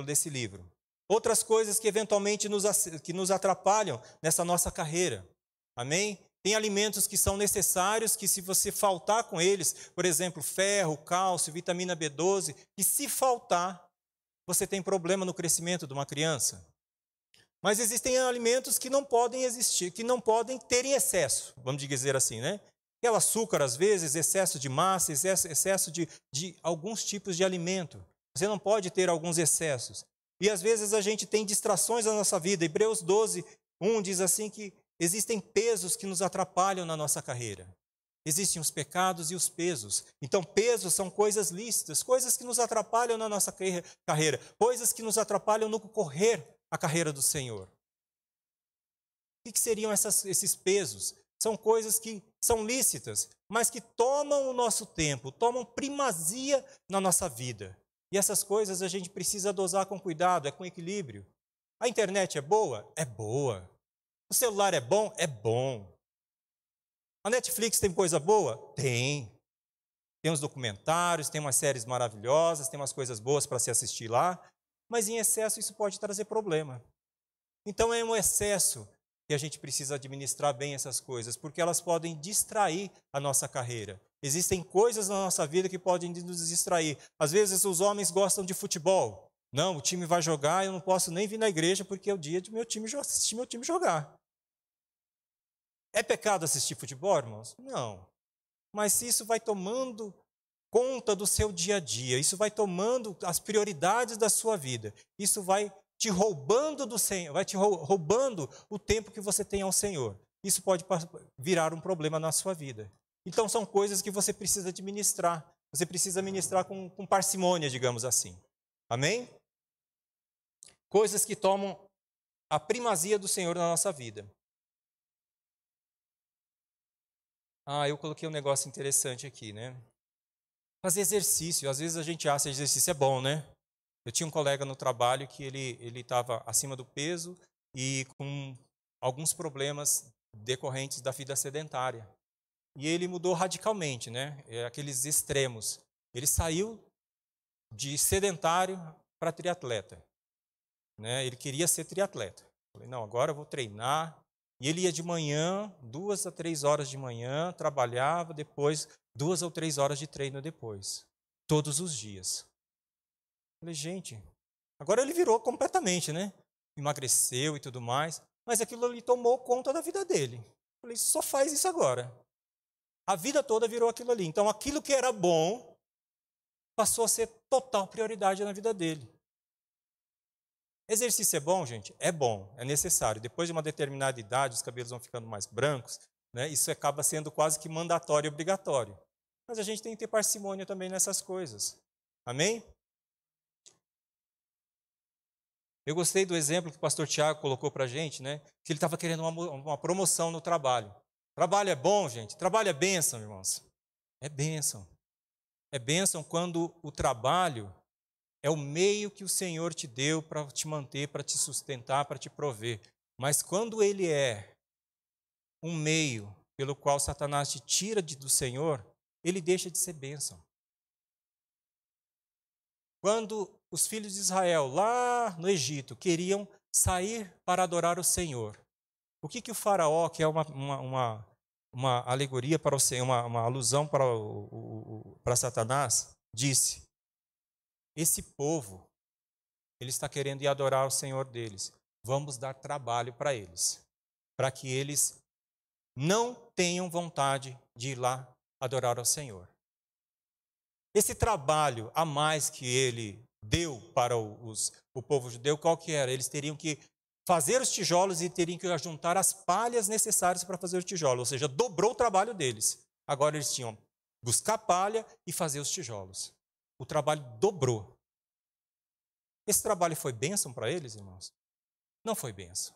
desse livro. outras coisas que eventualmente que nos atrapalham nessa nossa carreira. Amém? Tem alimentos que são necessários, que se você faltar com eles, por exemplo, ferro, cálcio, vitamina B12, que se faltar, você tem problema no crescimento de uma criança. Mas existem alimentos que não podem existir, que não podem ter em excesso, vamos dizer assim, né? É o açúcar, às vezes, excesso de massa, excesso de alguns tipos de alimento. Você não pode ter alguns excessos. E às vezes a gente tem distrações na nossa vida. Hebreus 12, 1 diz assim que existem pesos que nos atrapalham na nossa carreira. Existem os pecados e os pesos. Então, pesos são coisas lícitas, coisas que nos atrapalham na nossa carreira, coisas que nos atrapalham no correr a carreira do Senhor. O que seriam esses pesos? São coisas que são lícitas, mas que tomam o nosso tempo, tomam primazia na nossa vida. E essas coisas a gente precisa dosar com cuidado, com equilíbrio. A internet é boa? É boa. O celular é bom? É bom. A Netflix tem coisa boa? Tem. Tem uns documentários, tem umas séries maravilhosas, tem umas coisas boas para se assistir lá, mas em excesso isso pode trazer problema. Então é um excesso que a gente precisa administrar bem essas coisas, porque elas podem distrair a nossa carreira. Existem coisas na nossa vida que podem nos distrair. Às vezes os homens gostam de futebol. Não, o time vai jogar, eu não posso nem vir na igreja porque é o dia de assistir meu time jogar. É pecado assistir futebol, irmãos? Não. Mas se isso vai tomando conta do seu dia a dia, isso vai tomando as prioridades da sua vida, isso vai te roubando do Senhor, vai te roubando o tempo que você tem ao Senhor. Isso pode virar um problema na sua vida. Então são coisas que você precisa administrar. Você precisa administrar com parcimônia, digamos assim. Amém? Coisas que tomam a primazia do Senhor na nossa vida. Eu coloquei um negócio interessante aqui, né? Fazer exercício. Às vezes a gente acha que exercício é bom, né? Eu tinha um colega no trabalho que ele estava acima do peso e com alguns problemas decorrentes da vida sedentária. E ele mudou radicalmente, né? Aqueles extremos. Ele saiu de sedentário para triatleta. Né? Ele queria ser triatleta. Eu falei, não, agora eu vou treinar. E ele ia de manhã, 2 a 3 horas de manhã, trabalhava, depois 2 ou 3 horas de treino depois. Todos os dias. Eu falei, gente, agora ele virou completamente, né? Emagreceu e tudo mais, mas aquilo ali tomou conta da vida dele. Eu falei, só faz isso agora. A vida toda virou aquilo ali. Então aquilo que era bom passou a ser total prioridade na vida dele. Exercício é bom, gente? É bom, é necessário. Depois de uma determinada idade, os cabelos vão ficando mais brancos, né? Isso acaba sendo quase que mandatório e obrigatório. Mas a gente tem que ter parcimônia também nessas coisas. Amém? Eu gostei do exemplo que o pastor Tiago colocou para a gente, né? Que ele estava querendo uma promoção no trabalho. Trabalho é bom, gente? Trabalho é bênção, irmãos? É bênção. É bênção quando o trabalho é o meio que o Senhor te deu para te manter, para te sustentar, para te prover. Mas quando ele é um meio pelo qual Satanás te tira do Senhor, ele deixa de ser bênção. Quando os filhos de Israel, lá no Egito, queriam sair para adorar o Senhor, o que o faraó, que é uma alegoria para o Senhor, uma alusão para Satanás, disse: esse povo, ele está querendo ir adorar o Senhor deles. Vamos dar trabalho para eles, para que eles não tenham vontade de ir lá adorar ao Senhor. Esse trabalho a mais que ele deu para o povo judeu, qual que era? Eles teriam que fazer os tijolos e teriam que juntar as palhas necessárias para fazer o tijolo, ou seja, dobrou o trabalho deles. Agora eles tinham que buscar palha e fazer os tijolos. O trabalho dobrou. Esse trabalho foi bênção para eles, irmãos? Não foi bênção.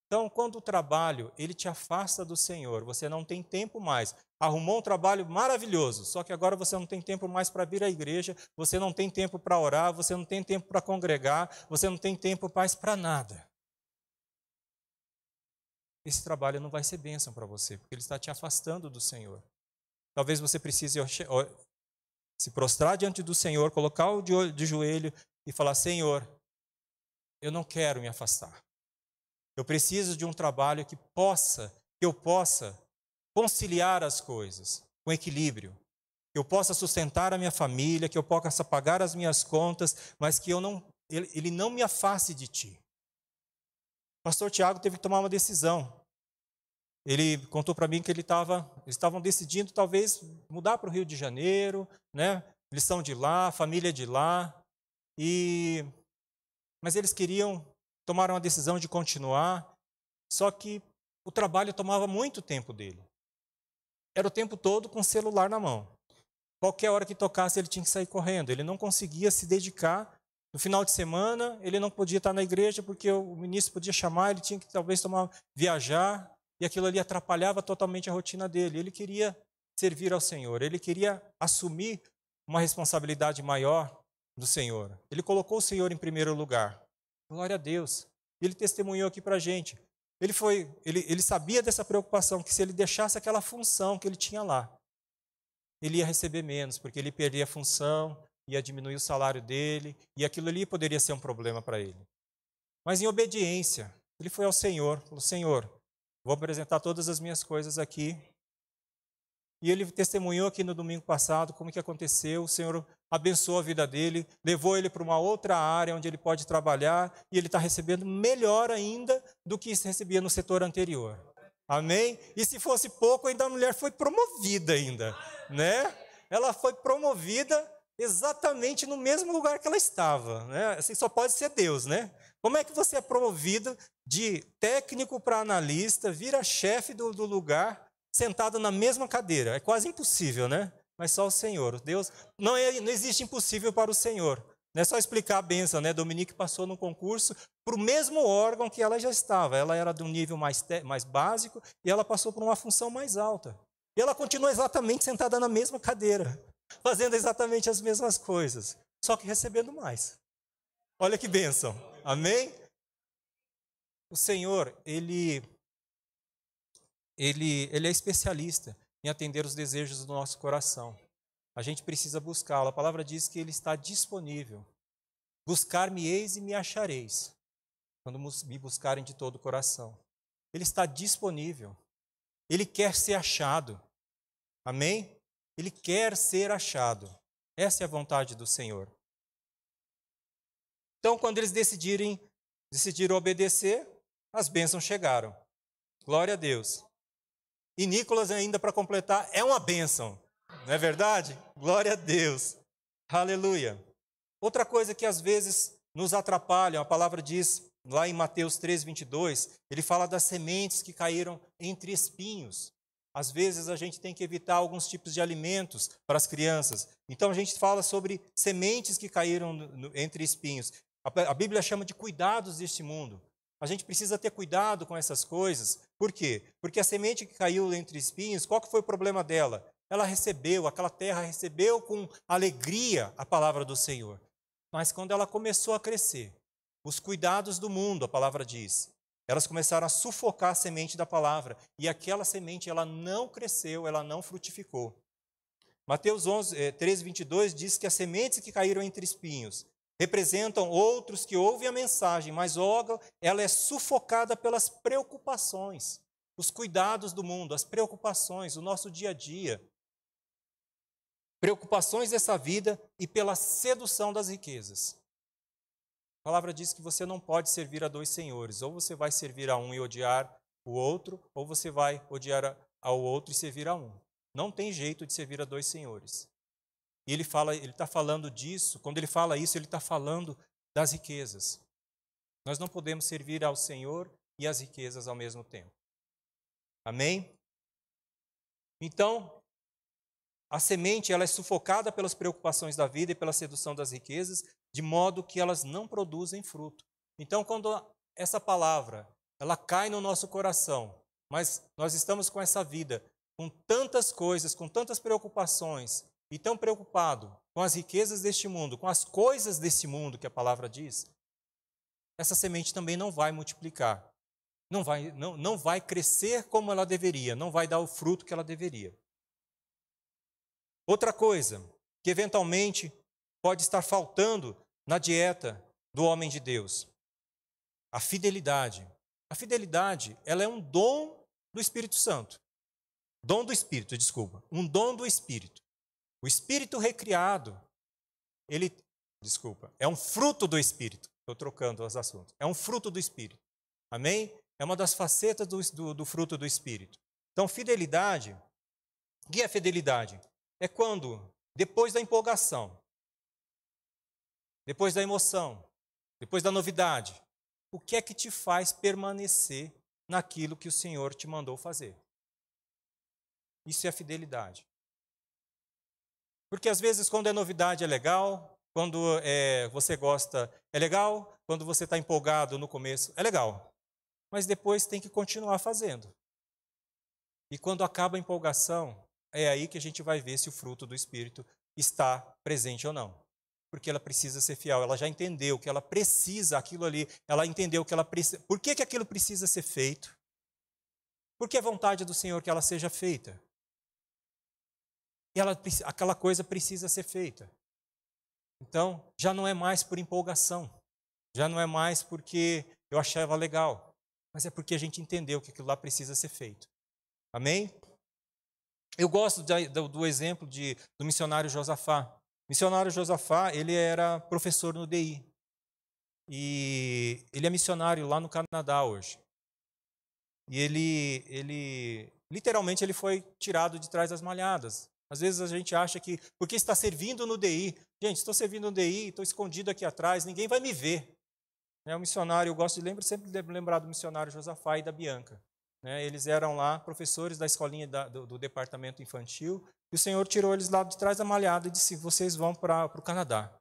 Então, quando o trabalho, ele te afasta do Senhor, você não tem tempo mais. Arrumou um trabalho maravilhoso, só que agora você não tem tempo mais para vir à igreja, você não tem tempo para orar, você não tem tempo para congregar, você não tem tempo mais para nada. Esse trabalho não vai ser bênção para você, porque ele está te afastando do Senhor. Talvez você precise se prostrar diante do Senhor, colocar o de joelho e falar: Senhor, eu não quero me afastar. Eu preciso de um trabalho que eu possa conciliar as coisas com equilíbrio, que eu possa sustentar a minha família, que eu possa pagar as minhas contas, mas que ele não me afaste de ti. O pastor Tiago teve que tomar uma decisão. Ele contou para mim que eles estavam decidindo talvez mudar para o Rio de Janeiro, né? Eles são de lá, família de lá, mas eles tomaram a decisão de continuar, só que o trabalho tomava muito tempo dele. Era o tempo todo com o celular na mão. Qualquer hora que tocasse, ele tinha que sair correndo. Ele não conseguia se dedicar. No final de semana, ele não podia estar na igreja porque o ministro podia chamar, ele tinha que talvez viajar, e aquilo ali atrapalhava totalmente a rotina dele. Ele queria servir ao Senhor, ele queria assumir uma responsabilidade maior do Senhor. Ele colocou o Senhor em primeiro lugar. Glória a Deus. Ele testemunhou aqui para a gente. Ele sabia dessa preocupação, que se ele deixasse aquela função que ele tinha lá, ele ia receber menos, porque ele perdia a função, ia diminuir o salário dele, e aquilo ali poderia ser um problema para ele. Mas em obediência, ele foi ao Senhor, falou: Senhor, vou apresentar todas as minhas coisas aqui. E ele testemunhou aqui no domingo passado como que aconteceu. O Senhor abençoou a vida dele, levou ele para uma outra área onde ele pode trabalhar, e ele está recebendo melhor ainda do que recebia no setor anterior. Amém? E se fosse pouco, ainda a mulher foi promovida ainda, né? Ela foi promovida exatamente no mesmo lugar que ela estava, né? Assim, só pode ser Deus, né? Como é que você é promovido de técnico para analista, vira chefe do lugar, sentado na mesma cadeira? É quase impossível, né? Mas só o Senhor, Deus, não existe impossível para o Senhor. Não é só explicar a bênção, né? Dominique passou no concurso para o mesmo órgão que ela já estava. Ela era de um nível mais básico e ela passou por uma função mais alta. E ela continua exatamente sentada na mesma cadeira, fazendo exatamente as mesmas coisas, só que recebendo mais. Olha que bênção. Amém? O Senhor, Ele é especialista em atender os desejos do nosso coração. A gente precisa buscá-lo. A palavra diz que Ele está disponível. Buscar-me-eis e me achareis, quando me buscarem de todo o coração. Ele está disponível. Ele quer ser achado. Amém? Ele quer ser achado. Essa é a vontade do Senhor. Então, quando eles decidiram obedecer, as bênçãos chegaram. Glória a Deus. E Nicolas, ainda para completar, é uma bênção. Não é verdade? Glória a Deus. Aleluia. Outra coisa que às vezes nos atrapalha, a palavra diz, lá em Mateus 3:22, ele fala das sementes que caíram entre espinhos. Às vezes a gente tem que evitar alguns tipos de alimentos para as crianças. Então a gente fala sobre sementes que caíram entre espinhos. A Bíblia chama de cuidados deste mundo. A gente precisa ter cuidado com essas coisas. Por quê? Porque a semente que caiu entre espinhos, qual que foi o problema dela? Aquela terra recebeu com alegria a palavra do Senhor. Mas quando ela começou a crescer, os cuidados do mundo, a palavra diz, elas começaram a sufocar a semente da palavra. E aquela semente, ela não cresceu, ela não frutificou. Mateus 13:22 diz que as sementes que caíram entre espinhos representam outros que ouvem a mensagem, mas logo ela é sufocada pelas preocupações, os cuidados do mundo, as preocupações, o nosso dia a dia. Preocupações dessa vida e pela sedução das riquezas. A palavra diz que você não pode servir a dois senhores. Ou você vai servir a um e odiar o outro, ou você vai odiar ao outro e servir a um. Não tem jeito de servir a dois senhores. E ele está falando disso, quando ele fala isso, ele está falando das riquezas. Nós não podemos servir ao Senhor e às riquezas ao mesmo tempo. Amém? Então, a semente ela é sufocada pelas preocupações da vida e pela sedução das riquezas, de modo que elas não produzem fruto. Então, quando essa palavra ela cai no nosso coração, mas nós estamos com essa vida, com tantas coisas, com tantas preocupações, e tão preocupado com as riquezas deste mundo, com as coisas deste mundo que a palavra diz, essa semente também não vai multiplicar. Não vai crescer como ela deveria, não vai dar o fruto que ela deveria. Outra coisa que eventualmente pode estar faltando na dieta do homem de Deus A fidelidade. A fidelidade, ela é um dom do Espírito Santo. Dom do Espírito, desculpa. Um dom do Espírito. O Espírito recriado, é um fruto do Espírito. Estou trocando os assuntos. É um fruto do Espírito. Amém? É uma das facetas do fruto do Espírito. Então, fidelidade, o que é fidelidade? É quando, depois da empolgação, depois da emoção, depois da novidade, o que é que te faz permanecer naquilo que o Senhor te mandou fazer? Isso é fidelidade. Porque às vezes quando é novidade é legal, quando você gosta é legal, quando você está empolgado no começo é legal. Mas depois tem que continuar fazendo. E quando acaba a empolgação, é aí que a gente vai ver se o fruto do Espírito está presente ou não. Porque ela precisa ser fiel, ela já entendeu que ela precisa, aquilo ali, ela entendeu que ela precisa. Por que aquilo precisa ser feito? Porque é vontade do Senhor que ela seja feita. E aquela coisa precisa ser feita. Então, já não é mais por empolgação. Já não é mais porque eu achava legal. Mas é porque a gente entendeu que aquilo lá precisa ser feito. Amém? Eu gosto do exemplo do missionário Josafá. O missionário Josafá, ele era professor no DI. E ele é missionário lá no Canadá hoje. E ele literalmente, ele foi tirado de trás das malhadas. Às vezes a gente acha que, porque está servindo no DI. Gente, estou servindo no DI, estou escondido aqui atrás, ninguém vai me ver. O missionário, eu gosto sempre de lembrar do missionário Josafá e da Bianca. Eles eram lá professores da escolinha do departamento infantil, e o Senhor tirou eles lá de trás da malhada e disse, vocês vão para o Canadá.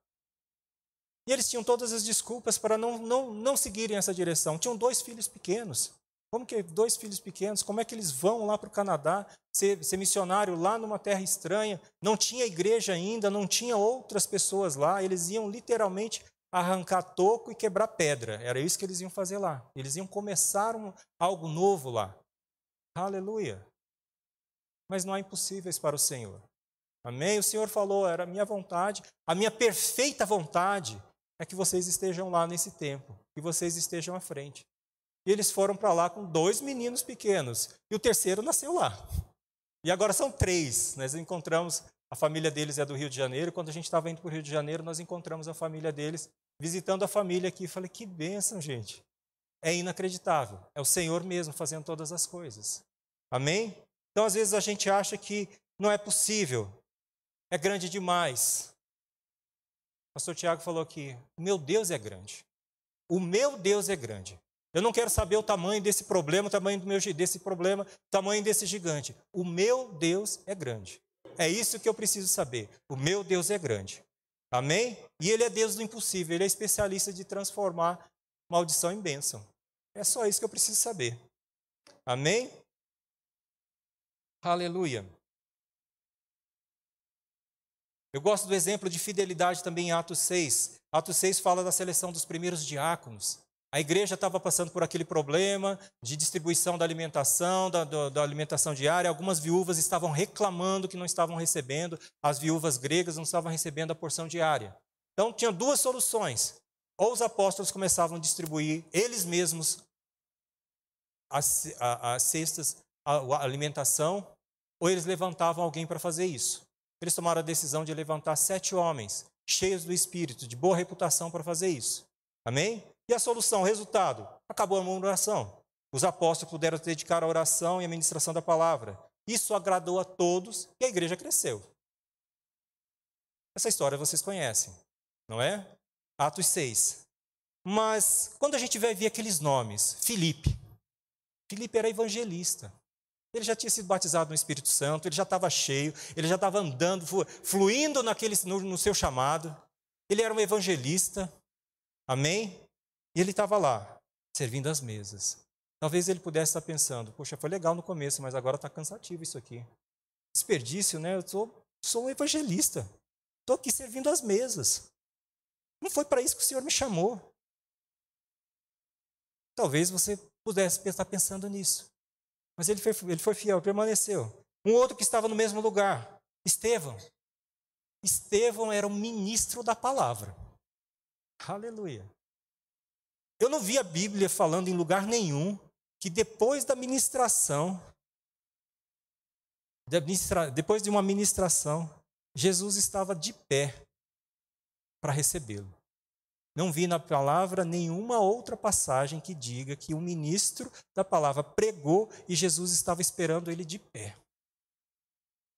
E eles tinham todas as desculpas para não seguirem essa direção. Tinham 2 filhos pequenos. Como que 2 filhos pequenos? Como é que eles vão lá para o Canadá, ser missionário lá numa terra estranha? Não tinha igreja ainda, não tinha outras pessoas lá. Eles iam literalmente arrancar toco e quebrar pedra. Era isso que eles iam fazer lá. Eles iam começar algo novo lá. Aleluia. Mas não há impossíveis para o Senhor. Amém? O Senhor falou, era a minha vontade, a minha perfeita vontade é que vocês estejam lá nesse tempo, que vocês estejam à frente. E eles foram para lá com 2 meninos pequenos. E o terceiro nasceu lá. E agora são 3. Nós encontramos, a família deles é do Rio de Janeiro. Quando a gente estava indo para o Rio de Janeiro, nós encontramos a família deles, visitando a família aqui. Falei, que bênção, gente. É inacreditável. É o Senhor mesmo fazendo todas as coisas. Amém? Então, às vezes, a gente acha que não é possível. É grande demais. O pastor Tiago falou aqui, o meu Deus é grande. O meu Deus é grande. Eu não quero saber o tamanho desse problema, o tamanho desse problema, o tamanho desse gigante. O meu Deus é grande. É isso que eu preciso saber. O meu Deus é grande. Amém? E Ele é Deus do impossível. Ele é especialista de transformar maldição em bênção. É só isso que eu preciso saber. Amém? Aleluia. Eu gosto do exemplo de fidelidade também em Atos 6. Atos 6 fala da seleção dos primeiros diáconos. A igreja estava passando por aquele problema de distribuição da alimentação, da alimentação diária. Algumas viúvas estavam reclamando que não estavam recebendo, as viúvas gregas não estavam recebendo a porção diária. Então, tinha 2 soluções. Ou os apóstolos começavam a distribuir eles mesmos as cestas, a alimentação, ou eles levantavam alguém para fazer isso. Eles tomaram a decisão de levantar 7 homens, cheios do Espírito, de boa reputação para fazer isso. Amém? E a solução, o resultado? Acabou a murmuração. Os apóstolos puderam se dedicar à oração e à ministração da palavra. Isso agradou a todos e a igreja cresceu. Essa história vocês conhecem, não é? Atos 6. Mas quando a gente vai ver aqueles nomes, Filipe era evangelista. Ele já tinha sido batizado no Espírito Santo, ele já estava cheio, ele já estava andando, fluindo no seu chamado. Ele era um evangelista. Amém? E ele estava lá, servindo as mesas. Talvez ele pudesse estar pensando, poxa, foi legal no começo, mas agora está cansativo isso aqui. Desperdício, né? Eu sou um evangelista. Estou aqui servindo as mesas. Não foi para isso que o Senhor me chamou. Talvez você pudesse estar pensando nisso. Mas ele foi fiel, permaneceu. Um outro que estava no mesmo lugar, Estevão. Estevão era o ministro da palavra. Aleluia. Eu não vi a Bíblia falando em lugar nenhum que depois da ministração, depois de uma ministração, Jesus estava de pé para recebê-lo. Não vi na palavra nenhuma outra passagem que diga que o ministro da palavra pregou e Jesus estava esperando ele de pé.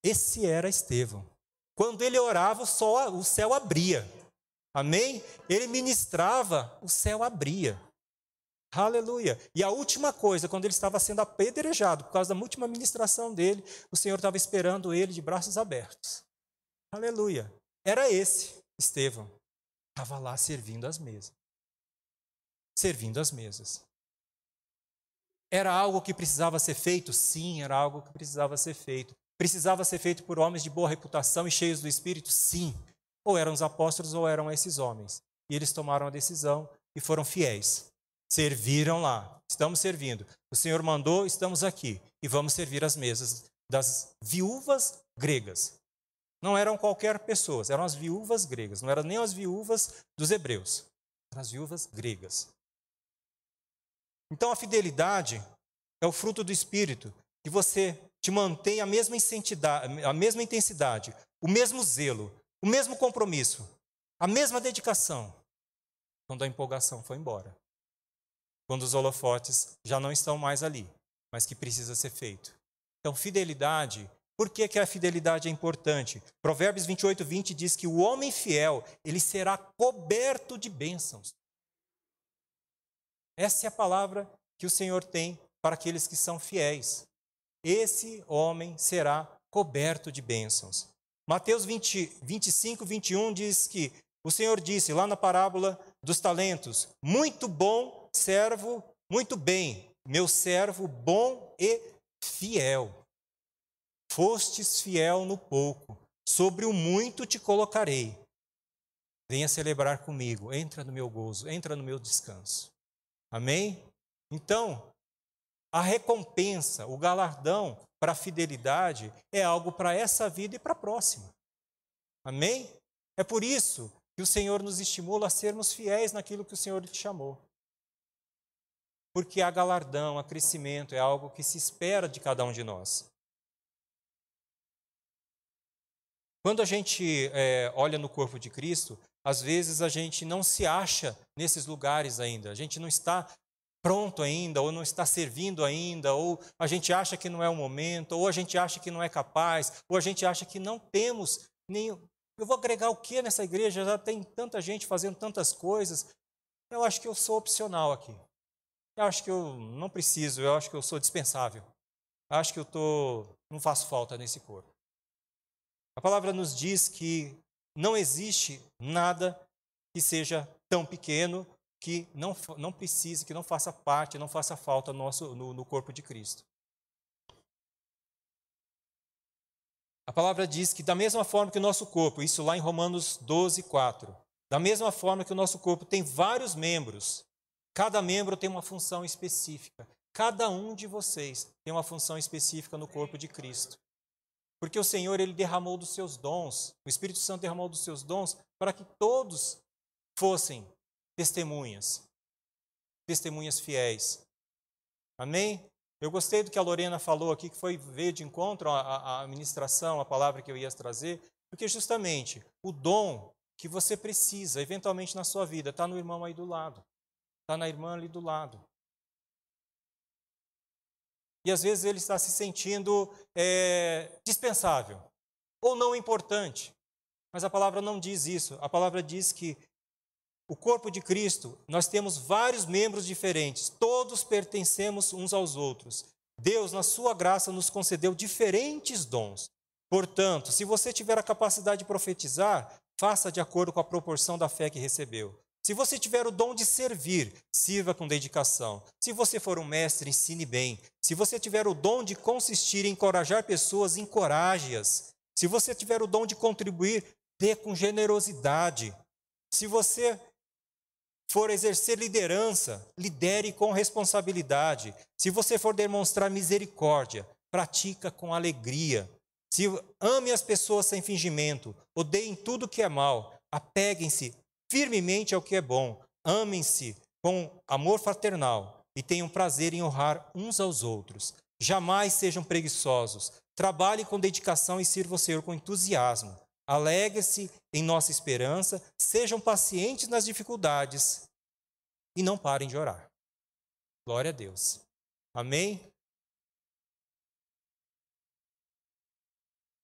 Esse era Estevão. Quando ele orava, o céu abria. Amém? Ele ministrava, o céu abria. Aleluia. E a última coisa, quando ele estava sendo apedrejado, por causa da última ministração dele, o Senhor estava esperando ele de braços abertos. Aleluia. Era esse Estevão. Estava lá servindo as mesas. Servindo as mesas. Era algo que precisava ser feito? Sim, era algo que precisava ser feito. Precisava ser feito por homens de boa reputação e cheios do Espírito? Sim. Ou eram os apóstolos ou eram esses homens. E eles tomaram a decisão e foram fiéis. Serviram lá. Estamos servindo. O Senhor mandou, estamos aqui. E vamos servir as mesas das viúvas gregas. Não eram qualquer pessoas, eram as viúvas gregas. Não eram nem as viúvas dos hebreus. Eram as viúvas gregas. Então a fidelidade é o fruto do Espírito. Que você te mantém a mesma intensidade, o mesmo zelo, o mesmo compromisso, a mesma dedicação. Quando a empolgação foi embora. Quando os holofotes já não estão mais ali, mas que precisa ser feito. Então, fidelidade, por que a fidelidade é importante? Provérbios 28:20 diz que o homem fiel, ele será coberto de bênçãos. Essa é a palavra que o Senhor tem para aqueles que são fiéis. Esse homem será coberto de bênçãos. Mateus 25:21 diz que o Senhor disse lá na parábola dos talentos: muito bom servo, muito bem, meu servo bom e fiel. Fostes fiel no pouco, sobre o muito te colocarei. Venha celebrar comigo, entra no meu gozo, entra no meu descanso. Amém? Então, a recompensa, o galardão para a fidelidade é algo para essa vida e para a próxima. Amém? É por isso que o Senhor nos estimula a sermos fiéis naquilo que o Senhor te chamou. Porque há galardão, há crescimento, é algo que se espera de cada um de nós. Quando a gente olha no corpo de Cristo, às vezes a gente não se acha nesses lugares ainda. A gente não está pronto ainda, ou não está servindo ainda, ou a gente acha que não é o momento, ou a gente acha que não é capaz, ou a gente acha que não temos nenhum... Eu vou agregar o que nessa igreja? Já tem tanta gente fazendo tantas coisas. Eu acho que eu sou opcional aqui. Eu acho que eu não preciso, eu acho que eu sou dispensável. Eu acho que não faço falta nesse corpo. A palavra nos diz que não existe nada que seja tão pequeno que não precise, que não faça parte, não faça falta no corpo de Cristo. A palavra diz que da mesma forma que o nosso corpo, isso lá em Romanos 12:4, da mesma forma que o nosso corpo tem vários membros, cada membro tem uma função específica. Cada um de vocês tem uma função específica no corpo de Cristo. Porque o Senhor, Ele derramou dos seus dons, o Espírito Santo derramou dos seus dons para que todos fossem testemunhas fiéis. Amém? Eu gostei do que a Lorena falou aqui, que veio de encontro à ministração, a palavra que eu ia trazer, porque justamente o dom que você precisa, eventualmente na sua vida, está no irmão aí do lado, está na irmã ali do lado. E às vezes ele está se sentindo dispensável ou não importante. Mas a palavra não diz isso. A palavra diz que o corpo de Cristo, nós temos vários membros diferentes. Todos pertencemos uns aos outros. Deus, na sua graça, nos concedeu diferentes dons. Portanto, se você tiver a capacidade de profetizar, faça de acordo com a proporção da fé que recebeu. Se você tiver o dom de servir, sirva com dedicação. Se você for um mestre, ensine bem. Se você tiver o dom de consistir em encorajar pessoas, encoraje-as. Se você tiver o dom de contribuir, dê com generosidade. Se você for exercer liderança, lidere com responsabilidade. Se você for demonstrar misericórdia, pratica com alegria. Se ame as pessoas sem fingimento, odeiem tudo que é mal, apeguem-se firmemente ao que é bom, amem-se com amor fraternal e tenham prazer em honrar uns aos outros. Jamais sejam preguiçosos. Trabalhem com dedicação e sirvam ao Senhor com entusiasmo. Alegrem-se em nossa esperança. Sejam pacientes nas dificuldades e não parem de orar. Glória a Deus. Amém?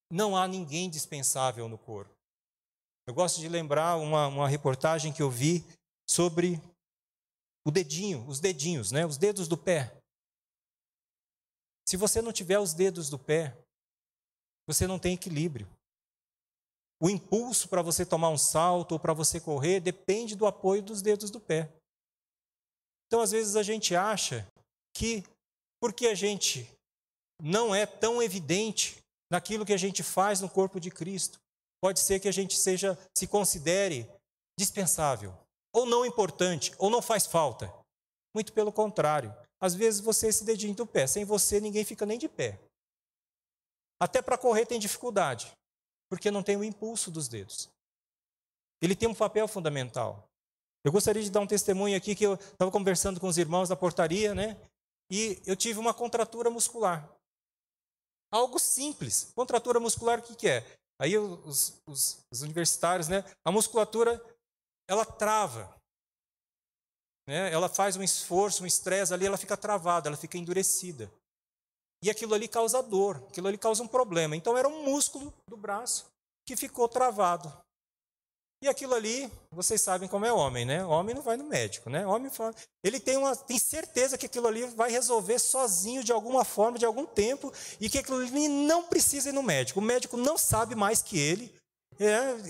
Não há ninguém dispensável no corpo. Eu gosto de lembrar uma reportagem que eu vi sobre o dedinho, os dedinhos, né? Os dedos do pé. Se você não tiver os dedos do pé, você não tem equilíbrio. O impulso para você tomar um salto ou para você correr depende do apoio dos dedos do pé. Então, às vezes, a gente acha que, porque a gente não é tão evidente naquilo que a gente faz no corpo de Cristo, pode ser que a gente se considere dispensável, ou não importante, ou não faz falta. Muito pelo contrário. Às vezes você é esse dedinho do pé. Sem você, ninguém fica nem de pé. Até para correr tem dificuldade, porque não tem o impulso dos dedos. Ele tem um papel fundamental. Eu gostaria de dar um testemunho aqui, que eu estava conversando com os irmãos da portaria, né? E eu tive uma contratura muscular. Algo simples. Contratura muscular, o que é? Aí os universitários, né? A musculatura, ela trava. Né? Ela faz um esforço, um estresse ali, ela fica travada, ela fica endurecida. E aquilo ali causa dor, aquilo ali causa um problema. Então era um músculo do braço que ficou travado. E aquilo ali, vocês sabem como é homem, né? Homem não vai no médico, né? Homem fala, ele tem certeza que aquilo ali vai resolver sozinho de alguma forma, de algum tempo, e que aquilo ali não precisa ir no médico. O médico não sabe mais que ele.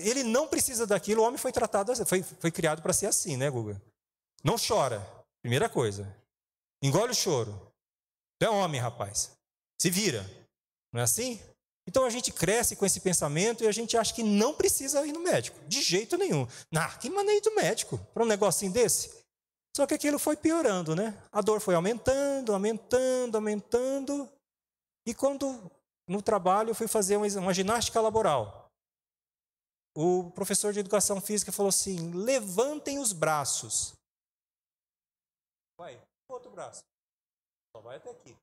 Ele não precisa daquilo. O homem foi tratado, foi criado para ser assim, né, Guga? Não chora, primeira coisa. Engole o choro. Tu é homem, rapaz. Se vira. Não é assim? Então a gente cresce com esse pensamento e a gente acha que não precisa ir no médico. De jeito nenhum. Que maneira do médico para um negocinho desse? Só que aquilo foi piorando, né? A dor foi aumentando, aumentando, aumentando. E quando no trabalho eu fui fazer uma ginástica laboral, o professor de educação física falou assim: levantem os braços. Vai, outro braço. Só vai até aqui.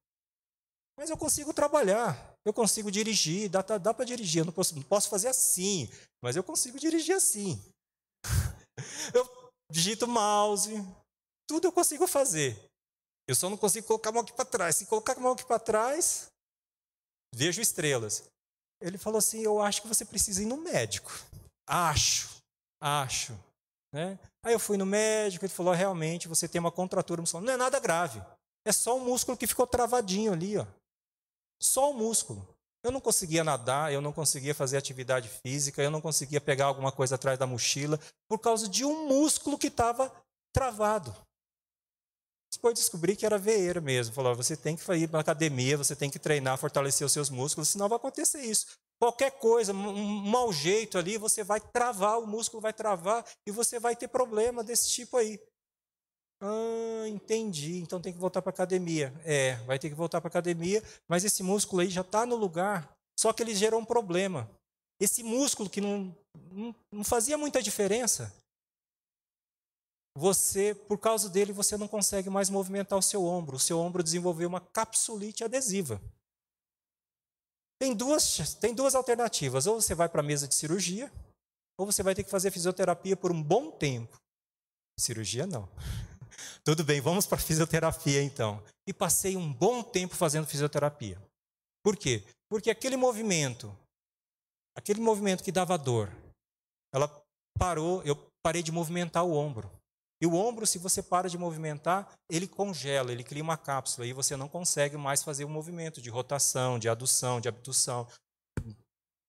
Mas eu consigo trabalhar, eu consigo dirigir, dá para dirigir. Eu não posso fazer assim, mas eu consigo dirigir assim. Eu digito mouse, tudo eu consigo fazer. Eu só não consigo colocar a mão aqui para trás. Se colocar a mão aqui para trás, vejo estrelas. Ele falou assim: eu acho que você precisa ir no médico. Acho. Né? Aí eu fui no médico, ele falou: realmente, você tem uma contratura muscular. Não é nada grave, é só um músculo que ficou travadinho ali, ó. Só o músculo. Eu não conseguia nadar, eu não conseguia fazer atividade física, eu não conseguia pegar alguma coisa atrás da mochila, por causa de um músculo que estava travado. Depois descobri que era veeira mesmo. Falou: você tem que ir para a academia, você tem que treinar, fortalecer os seus músculos, senão vai acontecer isso. Qualquer coisa, um mau jeito ali, você vai travar, o músculo vai travar e você vai ter problema desse tipo aí. Entendi, então tem que voltar para a academia. Vai ter que voltar para a academia, mas esse músculo aí já está no lugar, só que ele gerou um problema. Esse músculo que não fazia muita diferença, por causa dele, você não consegue mais movimentar o seu ombro desenvolveu uma capsulite adesiva. Tem duas alternativas: ou você vai para a mesa de cirurgia, ou você vai ter que fazer fisioterapia por um bom tempo. Cirurgia não. Tudo bem, vamos para a fisioterapia então. E passei um bom tempo fazendo fisioterapia. Por quê? Porque aquele movimento que dava dor, ela parou, eu parei de movimentar o ombro. E o ombro, se você para de movimentar, ele congela, ele cria uma cápsula e você não consegue mais fazer o movimento de rotação, de adução, de abdução.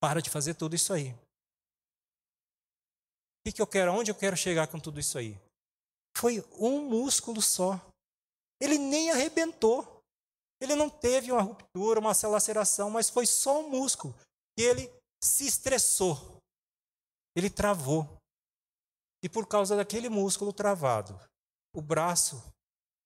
Para de fazer tudo isso aí. O que eu quero? Onde eu quero chegar com tudo isso aí? Foi um músculo só. Ele nem arrebentou. Ele não teve uma ruptura, uma laceração, mas foi só um músculo. E ele se estressou. Ele travou. E por causa daquele músculo travado, o braço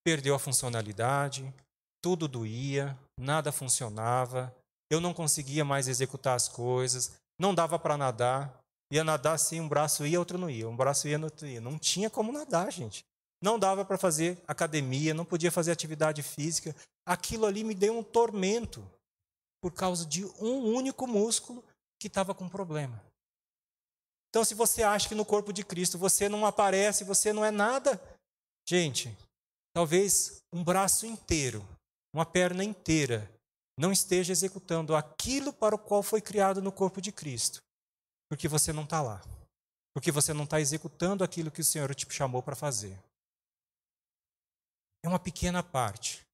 perdeu a funcionalidade, tudo doía, nada funcionava, eu não conseguia mais executar as coisas, não dava para nadar. Ia nadar assim, um braço ia, outro não ia. Um braço ia, outro ia. Não tinha como nadar, gente. não dava para fazer academia, não podia fazer atividade física. Aquilo ali me deu um tormento por causa de um único músculo que estava com problema. Então, se você acha que no corpo de Cristo você não aparece, você não é nada, gente, talvez um braço inteiro, uma perna inteira, não esteja executando aquilo para o qual foi criado no corpo de Cristo, porque você não está lá, porque você não está executando aquilo que o Senhor te chamou para fazer. É uma pequena parte.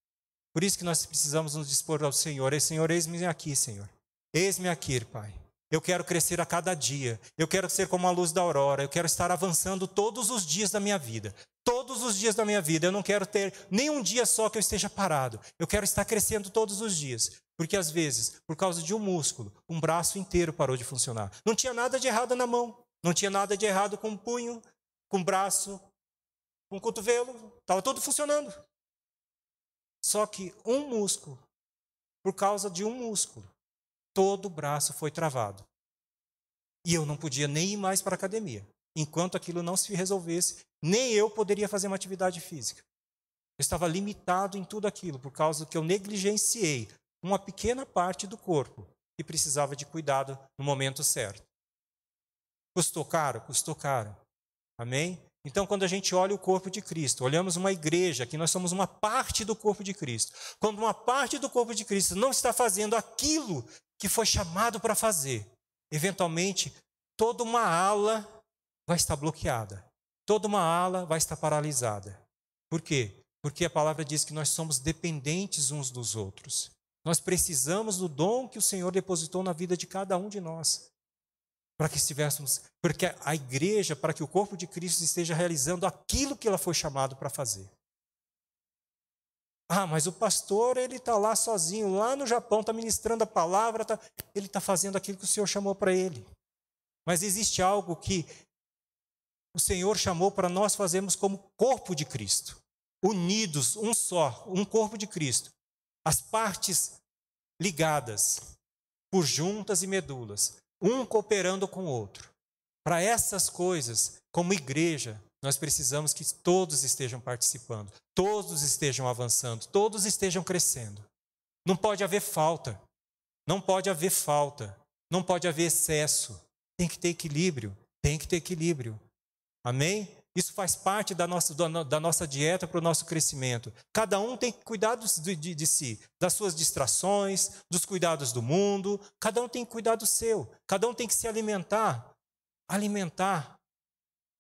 Por isso que nós precisamos nos dispor ao Senhor. Senhor, eis-me aqui, Senhor. Eis-me aqui, Pai. Eu quero crescer a cada dia. Eu quero ser como a luz da aurora. Eu quero estar avançando todos os dias da minha vida. Todos os dias da minha vida. Eu não quero ter nem um dia só que eu esteja parado. Eu quero estar crescendo todos os dias. Porque às vezes, por causa de um músculo, um braço inteiro parou de funcionar. Não tinha nada de errado na mão. Não tinha nada de errado com o punho, com o braço, com o cotovelo. Estava tudo funcionando. Só que um músculo, por causa de um músculo, todo o braço foi travado. E eu não podia nem ir mais para a academia. Enquanto aquilo não se resolvesse, nem eu poderia fazer uma atividade física. Eu estava limitado em tudo aquilo, por causa que eu negligenciei uma pequena parte do corpo que precisava de cuidado no momento certo. Custou caro? Custou caro. Amém? Então, quando a gente olha o corpo de Cristo, olhamos uma igreja, que nós somos uma parte do corpo de Cristo. Quando uma parte do corpo de Cristo não está fazendo aquilo que foi chamado para fazer, eventualmente, toda uma ala vai estar bloqueada. Toda uma ala vai estar paralisada. Por quê? Porque a palavra diz que nós somos dependentes uns dos outros. Nós precisamos do dom que o Senhor depositou na vida de cada um de nós. Para que estivéssemos, porque a igreja, para que o corpo de Cristo esteja realizando aquilo que ela foi chamado para fazer. Ah, mas o pastor, ele está lá sozinho, lá no Japão, está ministrando a palavra, ele está fazendo aquilo que o Senhor chamou para ele. Mas existe algo que o Senhor chamou para nós fazermos como corpo de Cristo. Unidos, um só, um corpo de Cristo. As partes ligadas por juntas e medulas. Um cooperando com o outro. Para essas coisas, como igreja, nós precisamos que todos estejam participando, todos estejam avançando, todos estejam crescendo. Não pode haver falta, não pode haver falta, não pode haver excesso. Tem que ter equilíbrio, tem que ter equilíbrio. Amém? Isso faz parte da nossa dieta para o nosso crescimento. Cada um tem que cuidar de si, das suas distrações, dos cuidados do mundo. Cada um tem que cuidar do seu. Cada um tem que se alimentar,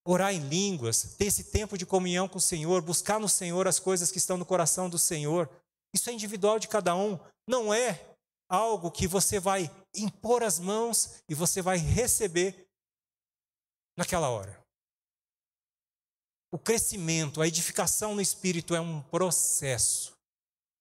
orar em línguas, ter esse tempo de comunhão com o Senhor, buscar no Senhor as coisas que estão no coração do Senhor. Isso é individual de cada um. Não é algo que você vai impor as mãos e você vai receber naquela hora. O crescimento, a edificação no Espírito é um processo.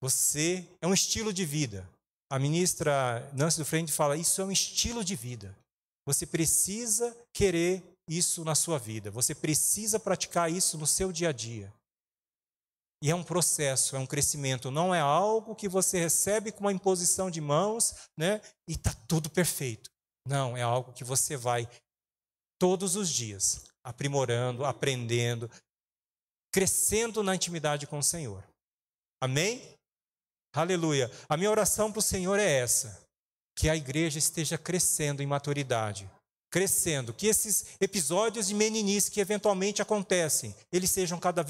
Você é um estilo de vida. A ministra Nancy Dufresne fala, isso é um estilo de vida. Você precisa querer isso na sua vida. Você precisa praticar isso no seu dia a dia. E é um processo, é um crescimento. Não é algo que você recebe com uma imposição de mãos, né? E está tudo perfeito. Não, é algo que você vai todos os dias aprimorando, aprendendo, crescendo na intimidade com o Senhor. Amém? Aleluia. A minha oração para o Senhor é essa, que a igreja esteja crescendo em maturidade, crescendo, que esses episódios de meninice que eventualmente acontecem, eles sejam cada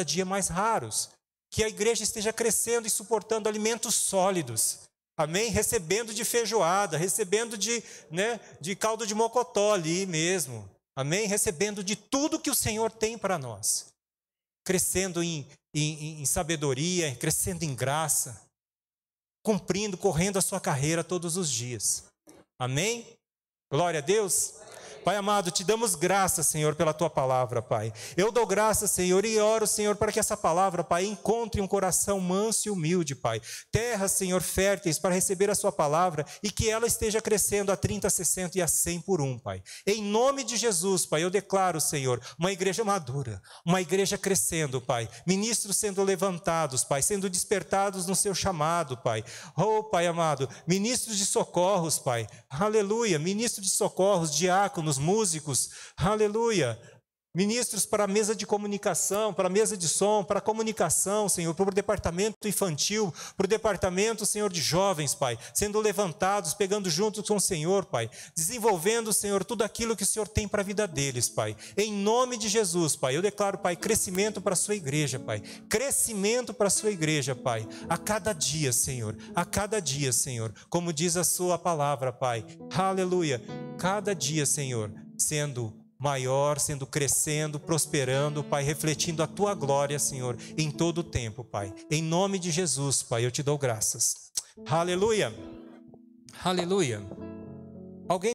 dia mais raros, que a igreja esteja crescendo e suportando alimentos sólidos, amém? Recebendo de feijoada, recebendo de caldo de mocotó ali mesmo, amém? Recebendo de tudo que o Senhor tem para nós. Crescendo em sabedoria, crescendo em graça, cumprindo, correndo a sua carreira todos os dias. Amém? Glória a Deus. Pai amado, te damos graça, Senhor, pela tua palavra, Pai. Eu dou graça, Senhor, e oro, Senhor, para que essa palavra, Pai, encontre um coração manso e humilde, Pai. Terras, Senhor, férteis para receber a sua palavra e que ela esteja crescendo a 30, a 60 e a 100 por um, Pai. Em nome de Jesus, Pai, eu declaro, Senhor, uma igreja madura, uma igreja crescendo, Pai. Ministros sendo levantados, Pai, sendo despertados no seu chamado, Pai. Oh, Pai amado, ministros de socorros, Pai. Aleluia. Ministros de socorros, diáconos, músicos, aleluia, Ministros para a mesa de comunicação, para a mesa de som, para a comunicação, Senhor, para o departamento infantil, para o departamento, Senhor, de jovens, Pai, sendo levantados, pegando juntos com o Senhor, Pai, desenvolvendo, Senhor, tudo aquilo que o Senhor tem para a vida deles, Pai. Em nome de Jesus, Pai, eu declaro, Pai, crescimento para a sua igreja, Pai. Crescimento para a sua igreja, Pai. A cada dia, Senhor. A cada dia, Senhor. Como diz a sua palavra, Pai. Aleluia. Cada dia, Senhor, sendo maior, sendo crescendo, prosperando, Pai, refletindo a Tua glória, Senhor, em todo o tempo, Pai. Em nome de Jesus, Pai, eu te dou graças. Aleluia. Aleluia. Alguém